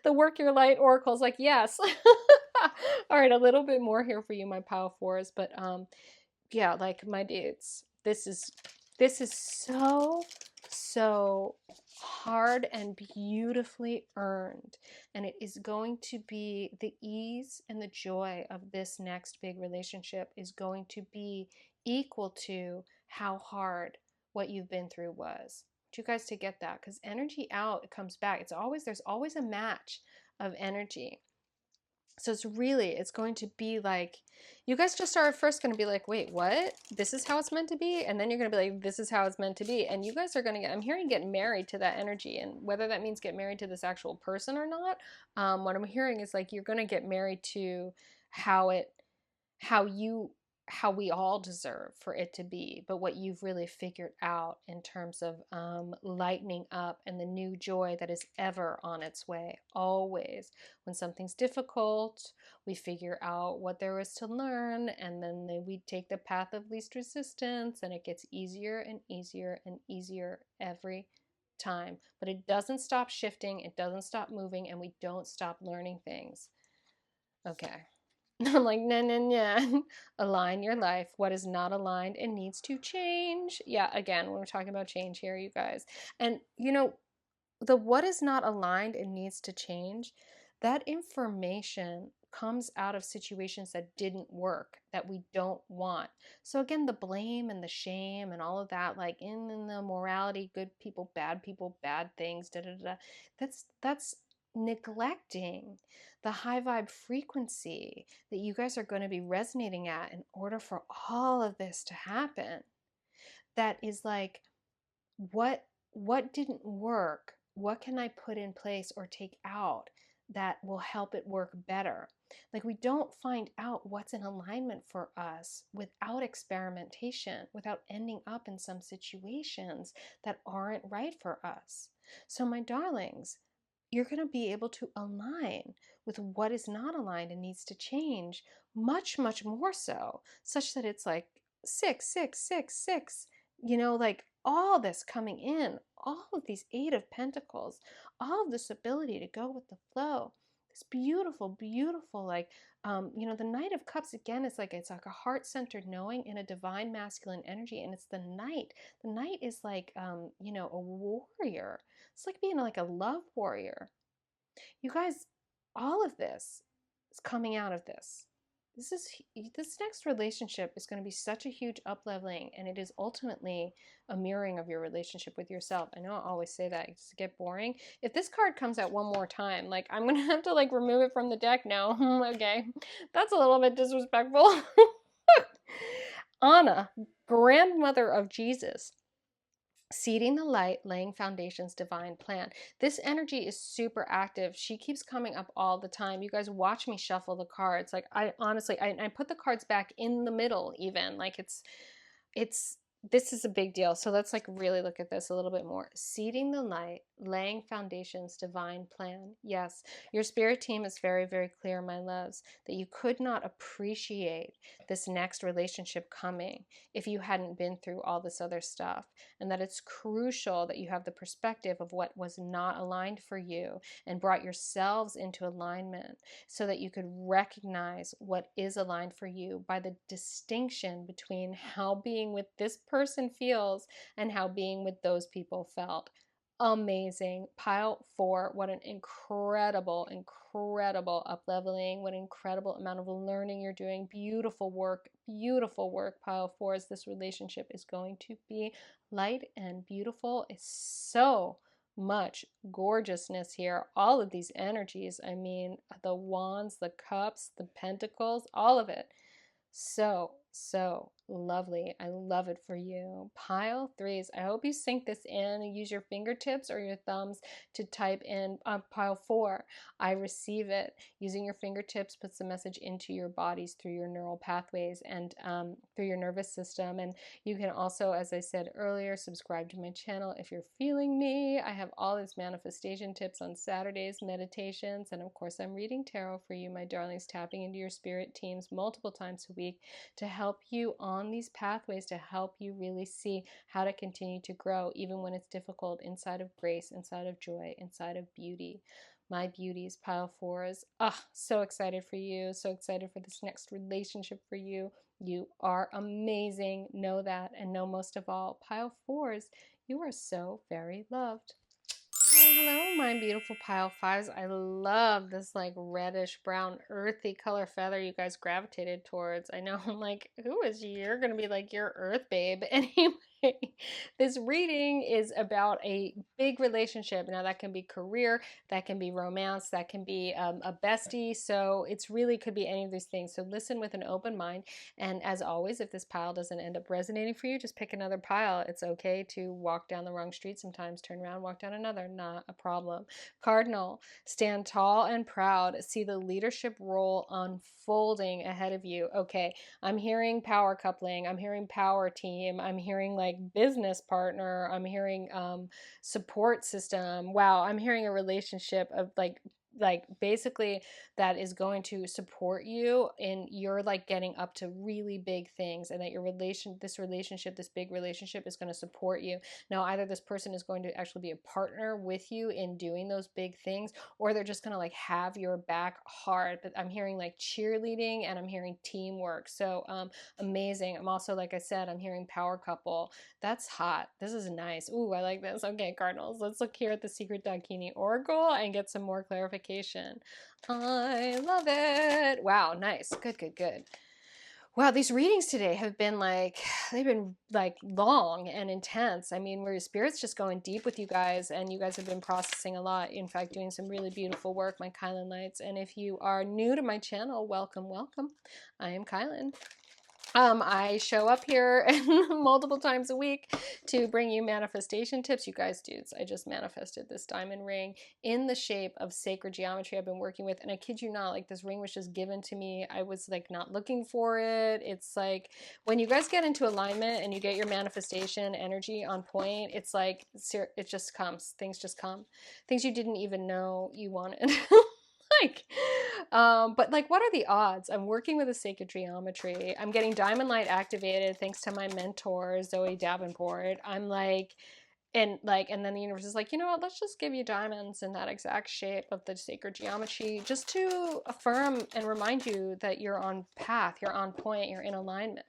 The Work Your Light Oracle is like, yes. All right, a little bit more here for you, my Power Fours. But yeah, like my dudes, this is so hard and beautifully earned, and it is going to be the ease and the joy of this next big relationship is going to be equal to how hard what you've been through was. I want you guys to get that, because energy out, it comes back. There's always a match of energy. So it's going to be like, you guys just are first going to be like, wait, what? This is how it's meant to be? And then you're going to be like, this is how it's meant to be. And you guys are going to I'm hearing get married to that energy. And whether that means get married to this actual person or not, what I'm hearing is like, you're going to get married to how we all deserve for it to be, but what you've really figured out in terms of lightening up and the new joy that is ever on its way. Always, when something's difficult, we figure out what there is to learn, and then we take the path of least resistance, and it gets easier and easier and easier every time. But it doesn't stop shifting, it doesn't stop moving, and we don't stop learning things. Okay. I'm like, nah, nah, nah. Align your life. What is not aligned and needs to change. Yeah, again, when we're talking about change here, you guys. And the what is not aligned and needs to change, that information comes out of situations that didn't work, that we don't want. So again, the blame and the shame and all of that, like in the morality, good people, bad things, da da da. That's neglecting the high vibe frequency that you guys are going to be resonating at in order for all of this to happen. That is like, what didn't work? What can I put in place or take out that will help it work better? Like, we don't find out what's in alignment for us without experimentation, without ending up in some situations that aren't right for us. So my darlings, you're going to be able to align with what is not aligned and needs to change much, much more so, such that it's like 6, 6, 6, 6, like all this coming in, all of these Eight of Pentacles, all of this ability to go with the flow. This beautiful, beautiful, like, you know, the Knight of Cups, again, it's like a heart-centered knowing in a divine masculine energy, and it's the Knight. The Knight is like, you know, a warrior. It's like being like a love warrior. You guys, all of this is coming out of this. This next relationship is going to be such a huge up-leveling, and it is ultimately a mirroring of your relationship with yourself. I know I always say that, it's get boring. If this card comes out one more time, like, I'm going to have to like remove it from the deck now. Okay, that's a little bit disrespectful. Anna, grandmother of Jesus. Seeding the light, laying foundations, divine plan. This energy is super active. She keeps coming up all the time. You guys watch me shuffle the cards. Like, I honestly, I put the cards back in the middle even. Like, this is a big deal. So let's like really look at this a little bit more. Seeding the light, laying foundations, divine plan. Yes, your spirit team is very, very clear, my loves, that you could not appreciate this next relationship coming if you hadn't been through all this other stuff, and that it's crucial that you have the perspective of what was not aligned for you and brought yourselves into alignment so that you could recognize what is aligned for you by the distinction between how being with this person feels and how being with those people felt. Amazing. Pile 4, what an incredible, incredible up-leveling, what an incredible amount of learning you're doing. Beautiful work, Pile 4, as this relationship is going to be light and beautiful. It's so much gorgeousness here. All of these energies, I mean, the wands, the cups, the pentacles, all of it. So, so lovely. I love it for you. Pile 3s. I hope you sink this in and use your fingertips or your thumbs to type in pile 4. I receive it. Using your fingertips puts the message into your bodies through your neural pathways and through your nervous system. And you can also, as I said earlier, subscribe to my channel if you're feeling me. I have all these manifestation tips on Saturdays, meditations, and of course I'm reading tarot for you, my darlings, tapping into your spirit teams multiple times a week to help you on these pathways, to help you really see how to continue to grow even when it's difficult, inside of grace, inside of joy, inside of beauty. My beauties, pile 4s. So excited for you. So excited for this next relationship for you. You are amazing. Know that, and know most of all, pile 4s, you are so very loved. Hello, my beautiful pile 5s. I love this like reddish brown earthy color feather you guys gravitated towards. I know, I'm like, who is you? You're gonna be like your earth babe. Anyway, this reading is about a big relationship. Now that can be career, that can be romance, that can be a bestie. So it's really could be any of these things. So listen with an open mind. And as always, if this pile doesn't end up resonating for you, just pick another pile. It's okay to walk down the wrong street sometimes, turn around, walk down another, not a problem. Cardinal, stand tall and proud. See the leadership role unfolding ahead of you. Okay, I'm hearing power coupling. I'm hearing power team. I'm hearing like business partner. I'm hearing support system. Wow, I'm hearing a relationship of like basically that is going to support you in your like getting up to really big things, and that your this relationship, this big relationship, is going to support you. Now either this person is going to actually be a partner with you in doing those big things, or they're just going to like have your back hard. But I'm hearing like cheerleading, and I'm hearing teamwork. So amazing. I'm also, like I said, I'm hearing power couple. That's hot. This is nice. Ooh, I like this. Okay, Cardinals, let's look here at the Secret Dakini Oracle and get some more clarification. I love it. Wow, nice. Good, good, good. Wow, these readings today have been like, they've been like long and intense. I mean, where your spirit's just going deep with you guys, and you guys have been processing a lot. In fact, doing some really beautiful work, my kylinlights. And if you are new to my channel, welcome, welcome. I am Kylin. I show up here multiple times a week to bring you manifestation tips. You guys, dudes, I just manifested this diamond ring in the shape of sacred geometry I've been working with. And I kid you not, like this ring was just given to me. I was like not looking for it. It's like when you guys get into alignment and you get your manifestation energy on point, it's like it just comes. Things just come. Things you didn't even know you wanted. Like, but like, what are the odds? I'm working with a sacred geometry. I'm getting diamond light activated thanks to my mentor, Zoe Davenport. I'm like, and then the universe is like, you know what, let's just give you diamonds in that exact shape of the sacred geometry, just to affirm and remind you that you're on path, you're on point, you're in alignment.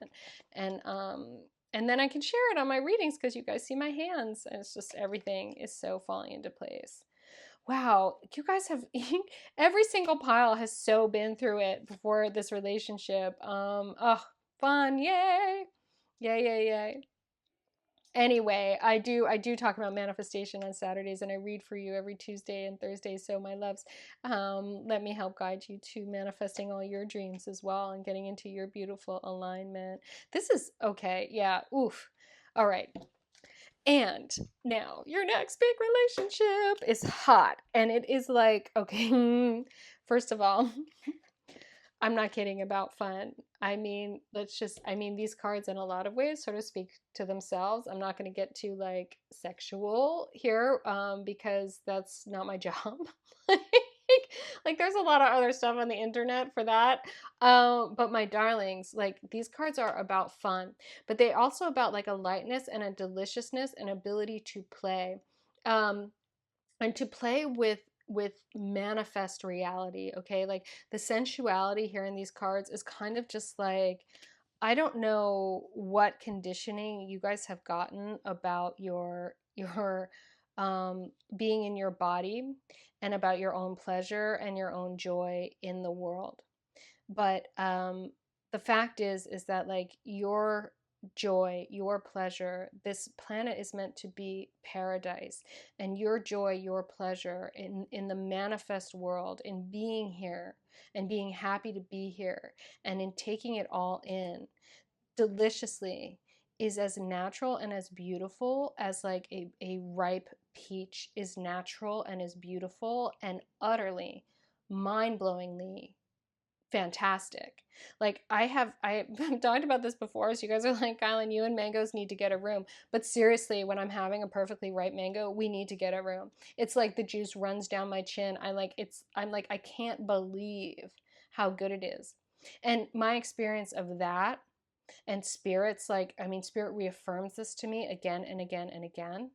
And then I can share it on my readings because you guys see my hands, and it's just everything is so falling into place. Wow, you guys have every single pile has so been through it before this relationship. Oh, fun, yay. Yay, yay, yay. Anyway, I do talk about manifestation on Saturdays, and I read for you every Tuesday and Thursday. So my loves, let me help guide you to manifesting all your dreams as well and getting into your beautiful alignment. This is okay. Yeah. Oof. All right. And now your next big relationship is hot, and it is like, okay, first of all, I'm not kidding about fun. I mean, I mean, these cards in a lot of ways sort of speak to themselves. I'm not going to get too like sexual here, because that's not my job. like, there's a lot of other stuff on the internet for that. But my darlings, like, these cards are about fun, but they also about like a lightness and a deliciousness and ability to play. Um, and to play with manifest reality. Okay, like the sensuality here in these cards is kind of just like, I don't know what conditioning you guys have gotten about being in your body, and about your own pleasure and your own joy in the world. But the fact is that like your joy, your pleasure, this planet is meant to be paradise, and your joy, your pleasure in the manifest world, in being here and being happy to be here and in taking it all in deliciously, is as natural and as beautiful as like a ripe peach is natural and is beautiful and utterly mind-blowingly fantastic. Like I've talked about this before, so you guys are like, Kylan, you and mangoes need to get a room. But seriously, when I'm having a perfectly ripe mango, we need to get a room. It's like the juice runs down my chin. I'm like, I can't believe how good it is. And my experience of that, and spirits, like, I mean, spirit reaffirms this to me again and again and again,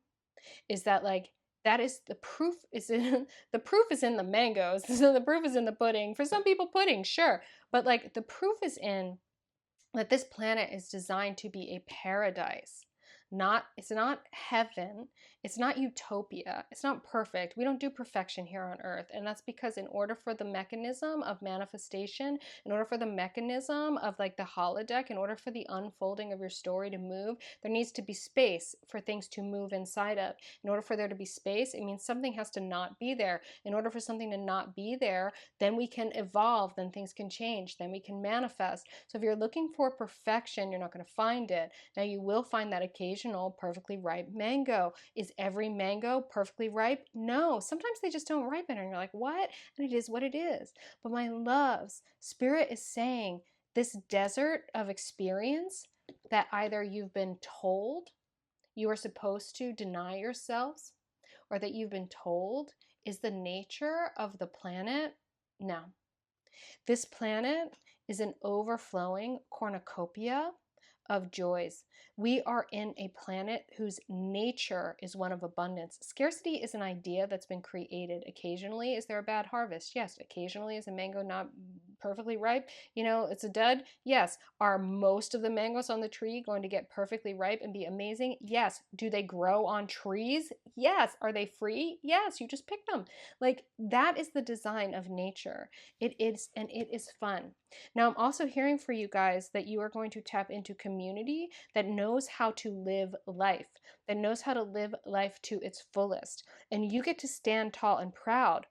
is that like, that is the proof is in the proof is in the mangoes. So the proof is in the pudding. For some people, pudding, sure, but like the proof is in that this planet is designed to be a paradise. It's not heaven, it's not utopia, it's not perfect. We don't do perfection here on earth. And that's because in order for the mechanism of manifestation, in order for the mechanism of like the holodeck, in order for the unfolding of your story to move, there needs to be space for things to move inside of. In order for there to be space, it means something has to not be there. In order for something to not be there, then we can evolve, then things can change, then we can manifest. So if you're looking for perfection, you're not going to find it. Now, you will find that occasional perfectly ripe mango. Is every mango perfectly ripe? No. Sometimes they just don't ripen, and you're like, what? And it is what it is. But my loves, Spirit is saying this desert of experience that either you've been told you are supposed to deny yourselves, or that you've been told is the nature of the planet. No. This planet is an overflowing cornucopia of joys. We are in a planet whose nature is one of abundance. Scarcity is an idea that's been created. Occasionally, is there a bad harvest? Yes. Occasionally, is a mango not perfectly ripe? You know, it's a dud? Yes. Are most of the mangoes on the tree going to get perfectly ripe and be amazing? Yes. Do they grow on trees? Yes. Are they free? Yes. You just pick them. Like, that is the design of nature. It is, and it is fun. Now, I'm also hearing for you guys that you are going to tap into community that knows how to live life, that knows how to live life to its fullest. And you get to stand tall and proud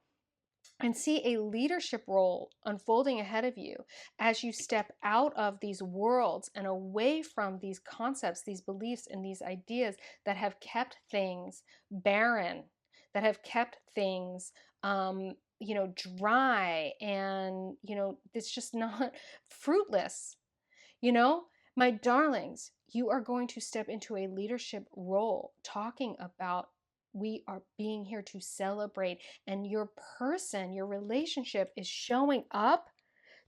and see a leadership role unfolding ahead of you as you step out of these worlds and away from these concepts, these beliefs, and these ideas that have kept things barren, that have kept things dry, and it's just not fruitless. you know my darlings, you are going to step into a leadership role, talking about, we are being here to celebrate, and your relationship is showing up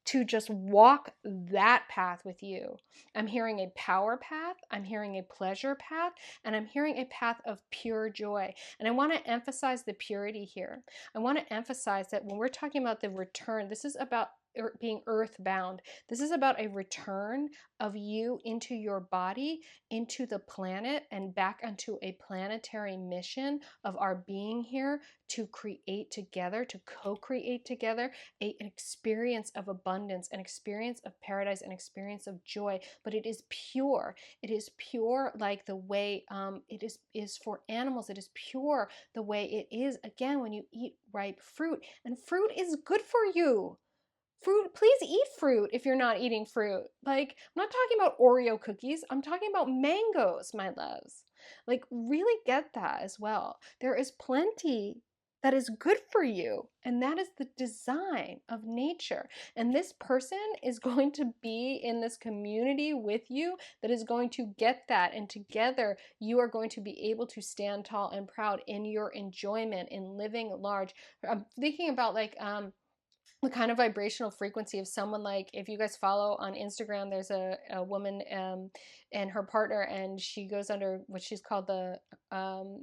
to just walk that path with you. I'm hearing a power path, I'm hearing a pleasure path, and I'm hearing a path of pure joy. And I want to emphasize the purity here. I want to emphasize that when we're talking about the return, this is about being earthbound. This is about a return of you into your body, into the planet, and back onto a planetary mission of our being here to create together, to co-create together an experience of abundance, an experience of paradise, an experience of joy. But it is pure. It is pure like the way it is for animals. It is pure the way it is, again, when you eat ripe fruit. And fruit is good for you. Fruit, please eat fruit if you're not eating fruit. Like, I'm not talking about Oreo cookies. I'm talking about mangoes, my loves. Like, really get that as well. There is plenty that is good for you, and that is the design of nature. And this person is going to be in this community with you that is going to get that, and together you are going to be able to stand tall and proud in your enjoyment in living large. I'm thinking about like the kind of vibrational frequency of someone, like if you guys follow on Instagram, there's a woman and her partner, and she goes under what she's called the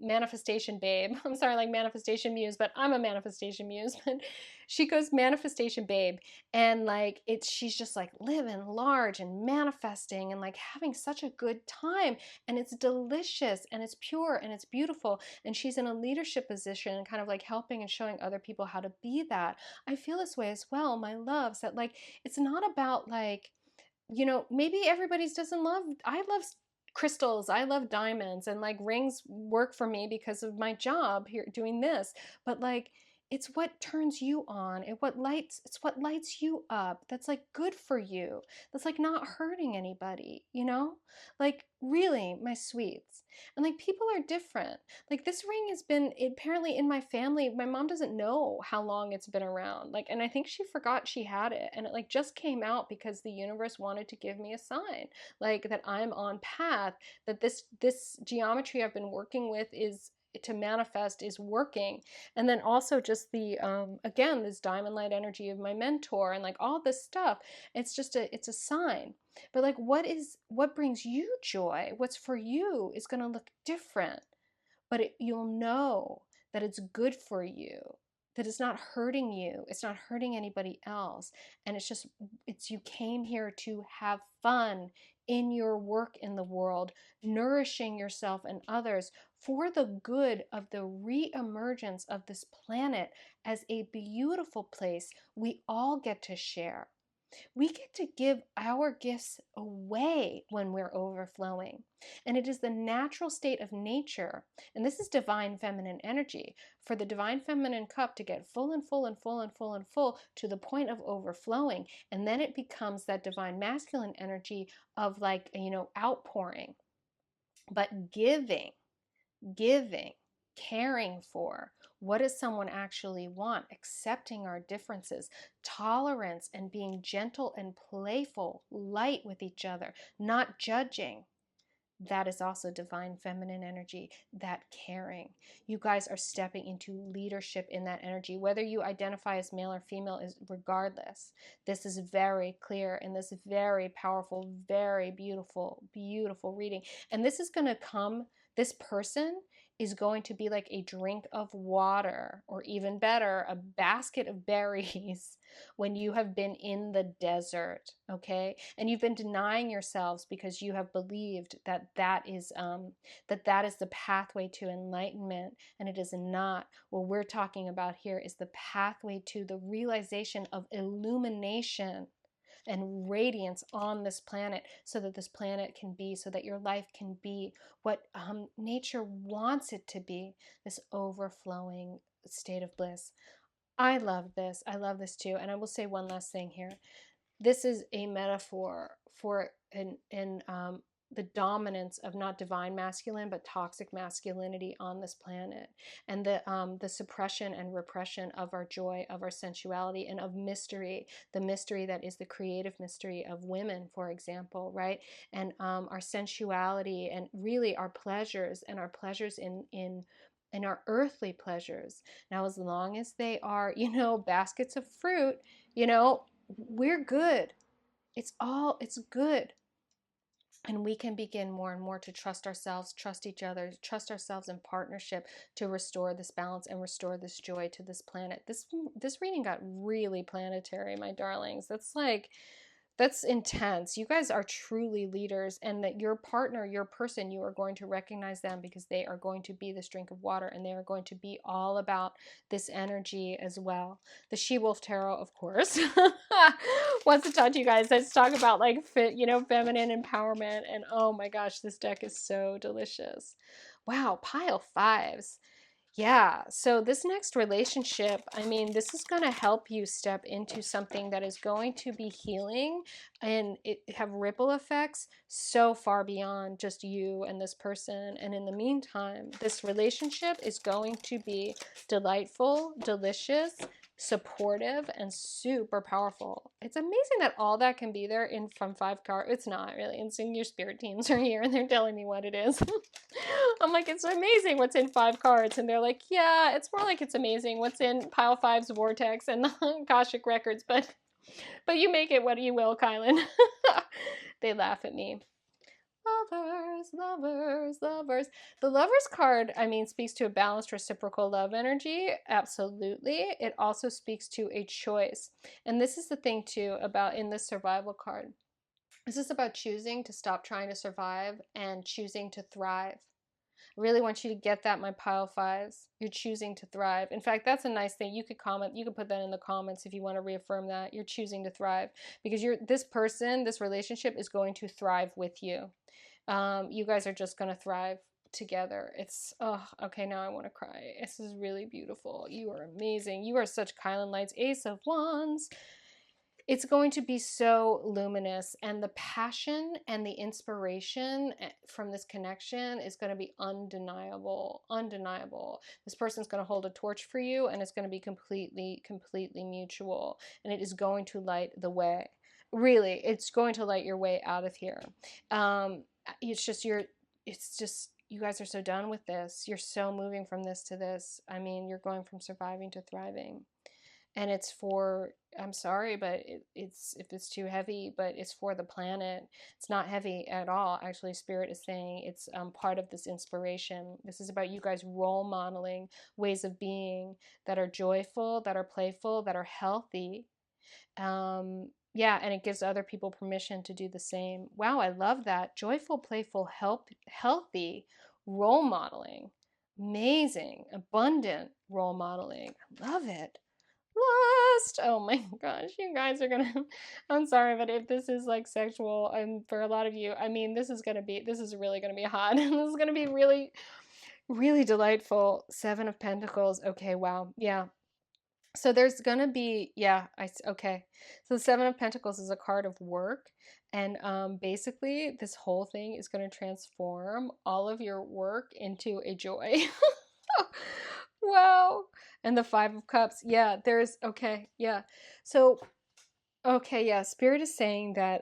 manifestation babe. I'm sorry, like manifestation muse, but I'm a manifestation muse. But she goes manifestation babe, and like she's just like living large and manifesting and like having such a good time, and it's delicious and it's pure and it's beautiful, and she's in a leadership position, kind of like helping and showing other people how to be that. I feel this way as well, my loves, that like it's not about like, maybe everybody's doesn't love, I love crystals, I love diamonds, and like rings work for me because of my job here doing this. But like it's what turns you on, it's what lights you up, that's like good for you, that's like not hurting anybody. Like really, my sweets. And like people are different. Like this ring has been apparently in my family. My mom doesn't know how long it's been around. Like, and I think she forgot she had it, and it like just came out because the universe wanted to give me a sign, like that I'm on path, that this geometry I've been working with is to manifest is working. And then also just the again, this diamond light energy of my mentor and like all this stuff. It's a sign. But like what brings you joy, what's for you is going to look different. But you'll know that it's good for you, that it's not hurting you, it's not hurting anybody else. And it's you came here to have fun in your work in the world, nourishing yourself and others for the good of the re-emergence of this planet as a beautiful place we all get to share. We get to give our gifts away when we're overflowing. And it is the natural state of nature. And this is divine feminine energy. For the divine feminine cup to get full and full and full and full and full to the point of overflowing. And then it becomes that divine masculine energy of like, outpouring. But giving, caring for. What does someone actually want? Accepting our differences, tolerance, and being gentle and playful, light with each other, not judging. That is also divine feminine energy, that caring. You guys are stepping into leadership in that energy. Whether you identify as male or female is regardless. This is very clear in this very powerful, very beautiful, beautiful reading. And this is going to come, this person is going to be like a drink of water, or even better, a basket of berries when you have been in the desert, okay? And you've been denying yourselves because you have believed that that is the pathway to enlightenment, and it is not. What we're talking about here is the pathway to the realization of illumination and radiance on this planet, so that this planet can be, so that your life can be what nature wants it to be, this overflowing state of bliss. I love this. I love this too. And I will say one last thing here. This is a metaphor for the dominance of not divine masculine but toxic masculinity on this planet, and the suppression and repression of our joy, of our sensuality, and of mystery, the mystery that is the creative mystery of women, for example, right? And our sensuality, and really our pleasures, and our pleasures in our earthly pleasures. Now, as long as they are, baskets of fruit, you know, we're good. It's good. And we can begin more and more to trust ourselves, trust each other, trust ourselves in partnership to restore this balance and restore this joy to this planet. This reading got really planetary, my darlings. That's intense. You guys are truly leaders, and that your partner, your person, you are going to recognize them because they are going to be this drink of water, and they are going to be all about this energy as well. The She-Wolf Tarot, of course, wants to talk to you guys. Let's talk about like feminine empowerment, and oh my gosh, this deck is so delicious. Wow, pile fives. Yeah, so this next relationship, I mean, this is going to help you step into something that is going to be healing and it have ripple effects so far beyond just you and this person. And in the meantime, this relationship is going to be delightful, delicious, supportive, and super powerful. It's amazing that all that can be there in from 5 cards. It's not really. It's in your spirit teams are here and they're telling me what it is. I'm like, it's amazing what's in 5 cards. And they're like, yeah, it's more like it's amazing what's in pile five's vortex and the Akashic records, but you make it what you will, Kylan. They laugh at me. Lovers, lovers, lovers. The lovers card, I mean, speaks to a balanced reciprocal love energy. Absolutely. It also speaks to a choice. And this is the thing too about in this survival card. This is about choosing to stop trying to survive and choosing to thrive. I really want you to get that, my pile fives. You're choosing to thrive. In fact, that's a nice thing. You could comment, you could put that in the comments if you want to reaffirm that. You're choosing to thrive because this person, this relationship is going to thrive with you. You guys are just going to thrive together. It's, oh, okay, now I want to cry. This is really beautiful. You are amazing. You are such Kylan Light's Ace of Wands. It's going to be so luminous, and the passion and the inspiration from this connection is going to be undeniable. Undeniable. This person's going to hold a torch for you, and it's going to be completely mutual, and it is going to light the way. Really, it's going to light your way out of here. It's just you guys are so done with this. You're so moving from this to this. I mean, you're going from surviving to thriving. And it's for, I'm sorry, but it's if it's too heavy, but it's for the planet. It's not heavy at all. Actually, Spirit is saying it's part of this inspiration. This is about you guys role modeling ways of being that are joyful, that are playful, that are healthy. Yeah, and it gives other people permission to do the same. Wow, I love that. Joyful, playful, healthy role modeling. Amazing, abundant role modeling. I love it. Lust. Oh my gosh, you guys are gonna. I'm sorry, but if this is like sexual, and for a lot of you, I mean, this is really gonna be hot. This is gonna be really, really delightful. 7 of Pentacles. Okay, wow, yeah. So there's gonna be, yeah, okay. So the 7 of Pentacles is a card of work, and basically this whole thing is gonna transform all of your work into a joy. Wow. And the 5 of Cups. Yeah, okay, yeah. So, okay, yeah, Spirit is saying that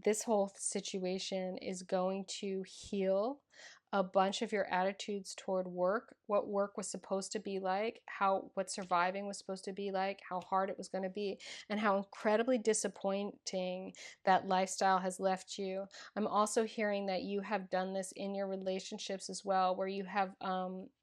this whole situation is going to heal a bunch of your attitudes toward work, what work was supposed to be like, what surviving was supposed to be like, how hard it was going to be, and how incredibly disappointing that lifestyle has left you. I'm also hearing that you have done this in your relationships as well, where you have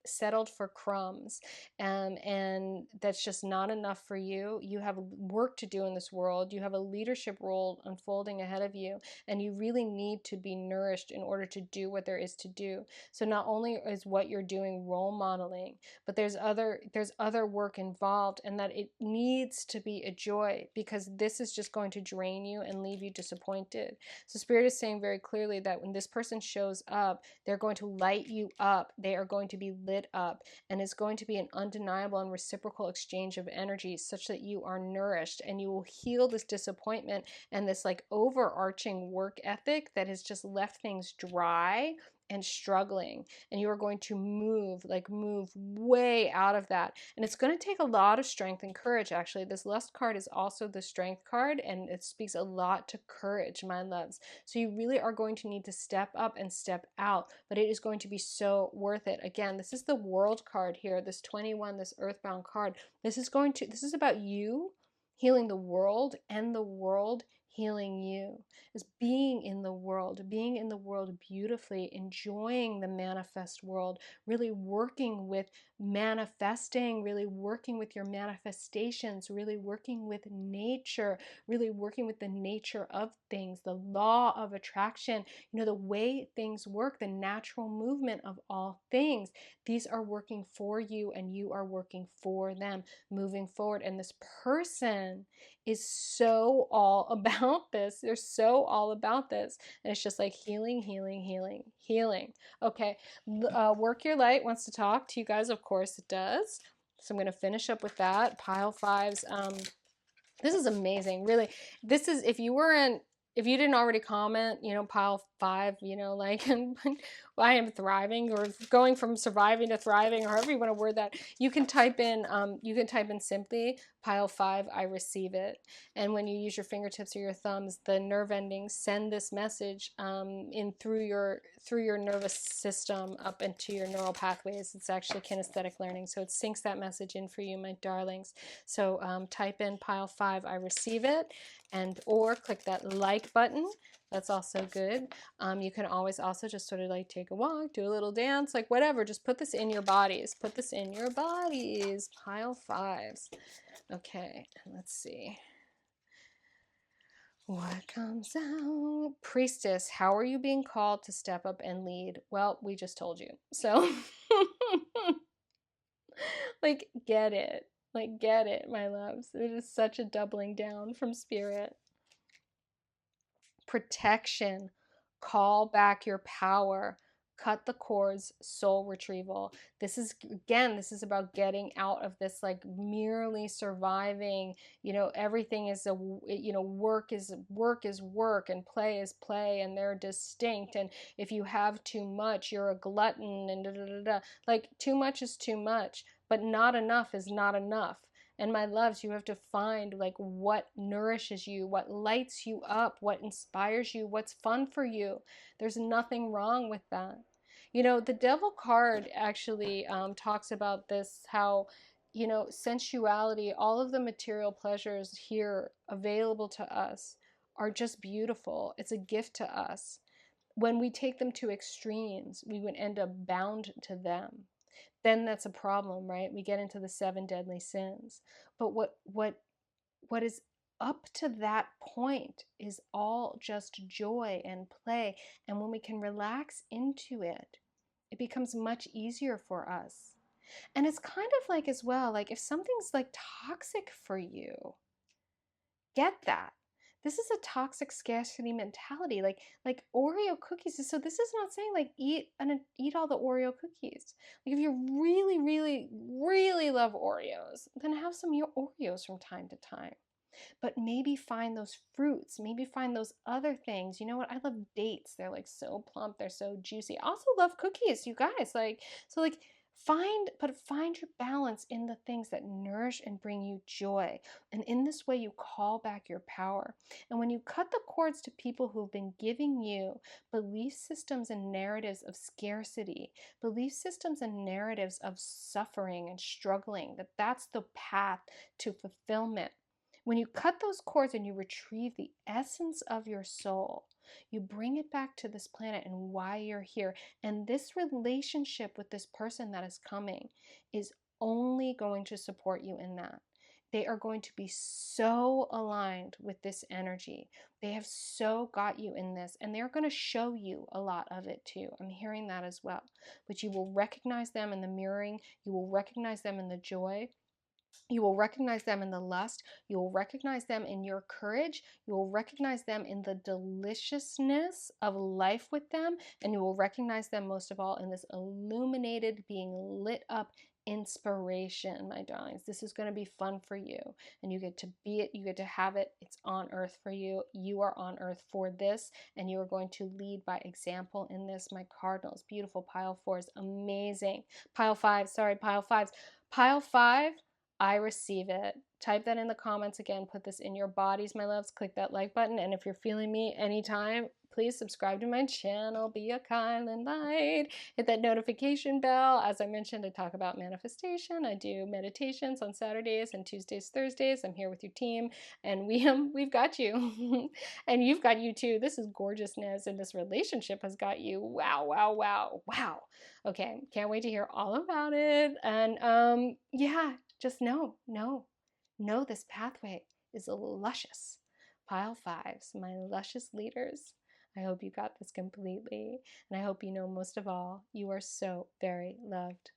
settled for crumbs, and that's just not enough for you. You have work to do in this world. You have a leadership role unfolding ahead of you, and you really need to be nourished in order to do what there is to do. So not only is what you're doing role modeling, but there's other work involved, and that it needs to be a joy, because this is just going to drain you and leave you disappointed. So Spirit is saying very clearly that when this person shows up, they're going to light you up. They are going to be lit up, and it's going to be an undeniable and reciprocal exchange of energy such that you are nourished, and you will heal this disappointment and this like overarching work ethic that has just left things dry and struggling, and you are going to move way out of that. And it's going to take a lot of strength and courage. Actually, this Lust card is also the Strength card, and it speaks a lot to courage, my loves. So you really are going to need to step up and step out, but it is going to be so worth it. Again, this is the World card here, this 21, this Earthbound card. This is about you healing the world, and the world healing you. Is being in the world beautifully, enjoying the manifest world, really working with manifesting, really working with your manifestations, really working with nature, really working with the nature of things, the law of attraction, the way things work, the natural movement of all things. These are working for you and you are working for them moving forward. And this person is so all about this. They're so all about this. And it's just like healing, healing, healing, healing. Okay. Work Your Light wants to talk to you guys. Of course it does. So I'm going to finish up with that. Pile fives. This is amazing. Really. This is, if you didn't already comment, pile five, like, I am thriving, or going from surviving to thriving, or however you want to word that, you can type in simply pile five, I receive it. And when you use your fingertips or your thumbs, the nerve endings send this message in through your nervous system up into your neural pathways. It's actually kinesthetic learning, so it syncs that message in for you, my darlings. So type in pile five, I receive it, and or click that like button. That's also good. You can always also just sort of like take a walk, do a little dance, like whatever. Just put this in your bodies. Put this in your bodies. Pile fives. Okay, let's see. What comes out? Priestess, how are you being called to step up and lead? Well, we just told you. So, like, get it. Like, get it, my loves. It is such a doubling down from spirit. Protection. Call back your power. Cut the cords, soul retrieval. This is, again, this is about getting out of this, like, merely surviving, everything is work is work and play is play, and they're distinct. And if you have too much, you're a glutton, and da da da da. Like, too much is too much, but not enough is not enough. And my loves, you have to find like what nourishes you, what lights you up, what inspires you, what's fun for you. There's nothing wrong with that. The devil card actually talks about this, how, sensuality, all of the material pleasures here available to us are just beautiful. It's a gift to us. When we take them to extremes, we would end up bound to them. Then that's a problem, right? We get into the 7 deadly sins. But what is up to that point is all just joy and play. And when we can relax into it, it becomes much easier for us. And it's kind of like, as well, like if something's like toxic for you, get that. This is a toxic scarcity mentality, like Oreo cookies. So this is not saying like eat all the Oreo cookies. Like if you really, really, really love Oreos, then have some Oreos from time to time. But maybe find those fruits, maybe find those other things. You know what? I love dates. They're like so plump, they're so juicy. I also love cookies, you guys. Find your balance in the things that nourish and bring you joy. And in this way, you call back your power. And when you cut the cords to people who've been giving you belief systems and narratives of scarcity, belief systems and narratives of suffering and struggling, that's the path to fulfillment. When you cut those cords and you retrieve the essence of your soul, you bring it back to this planet and why you're here. And this relationship with this person that is coming is only going to support you in that. They are going to be so aligned with this energy. They have so got you in this, and they're going to show you a lot of it too. I'm hearing that as well. But you will recognize them in the mirroring. You will recognize them in the joy. You will recognize them in the lust. You will recognize them in your courage. You will recognize them in the deliciousness of life with them. And you will recognize them most of all in this illuminated, being lit up inspiration, my darlings. This is going to be fun for you. And you get to be it. You get to have it. It's on earth for you. You are on earth for this. And you are going to lead by example in this, my cardinals. Beautiful. Pile fours. Amazing. Pile fives. Pile fives. Pile five. I receive it. Type that in the comments again. Put this in your bodies, my loves. Click that like button. And if you're feeling me anytime, please subscribe to my channel, be a kylinlight, hit that notification bell. As I mentioned, I talk about manifestation. I do meditations on Saturdays and Tuesdays, Thursdays. I'm here with your team, and we've got you. And you've got you too. This is gorgeousness, and this relationship has got you. Wow, wow, wow, wow. Okay, can't wait to hear all about it. And yeah, just know this pathway is luscious. Pile fives, my luscious leaders. I hope you got this completely, and I hope you know most of all, you are so very loved.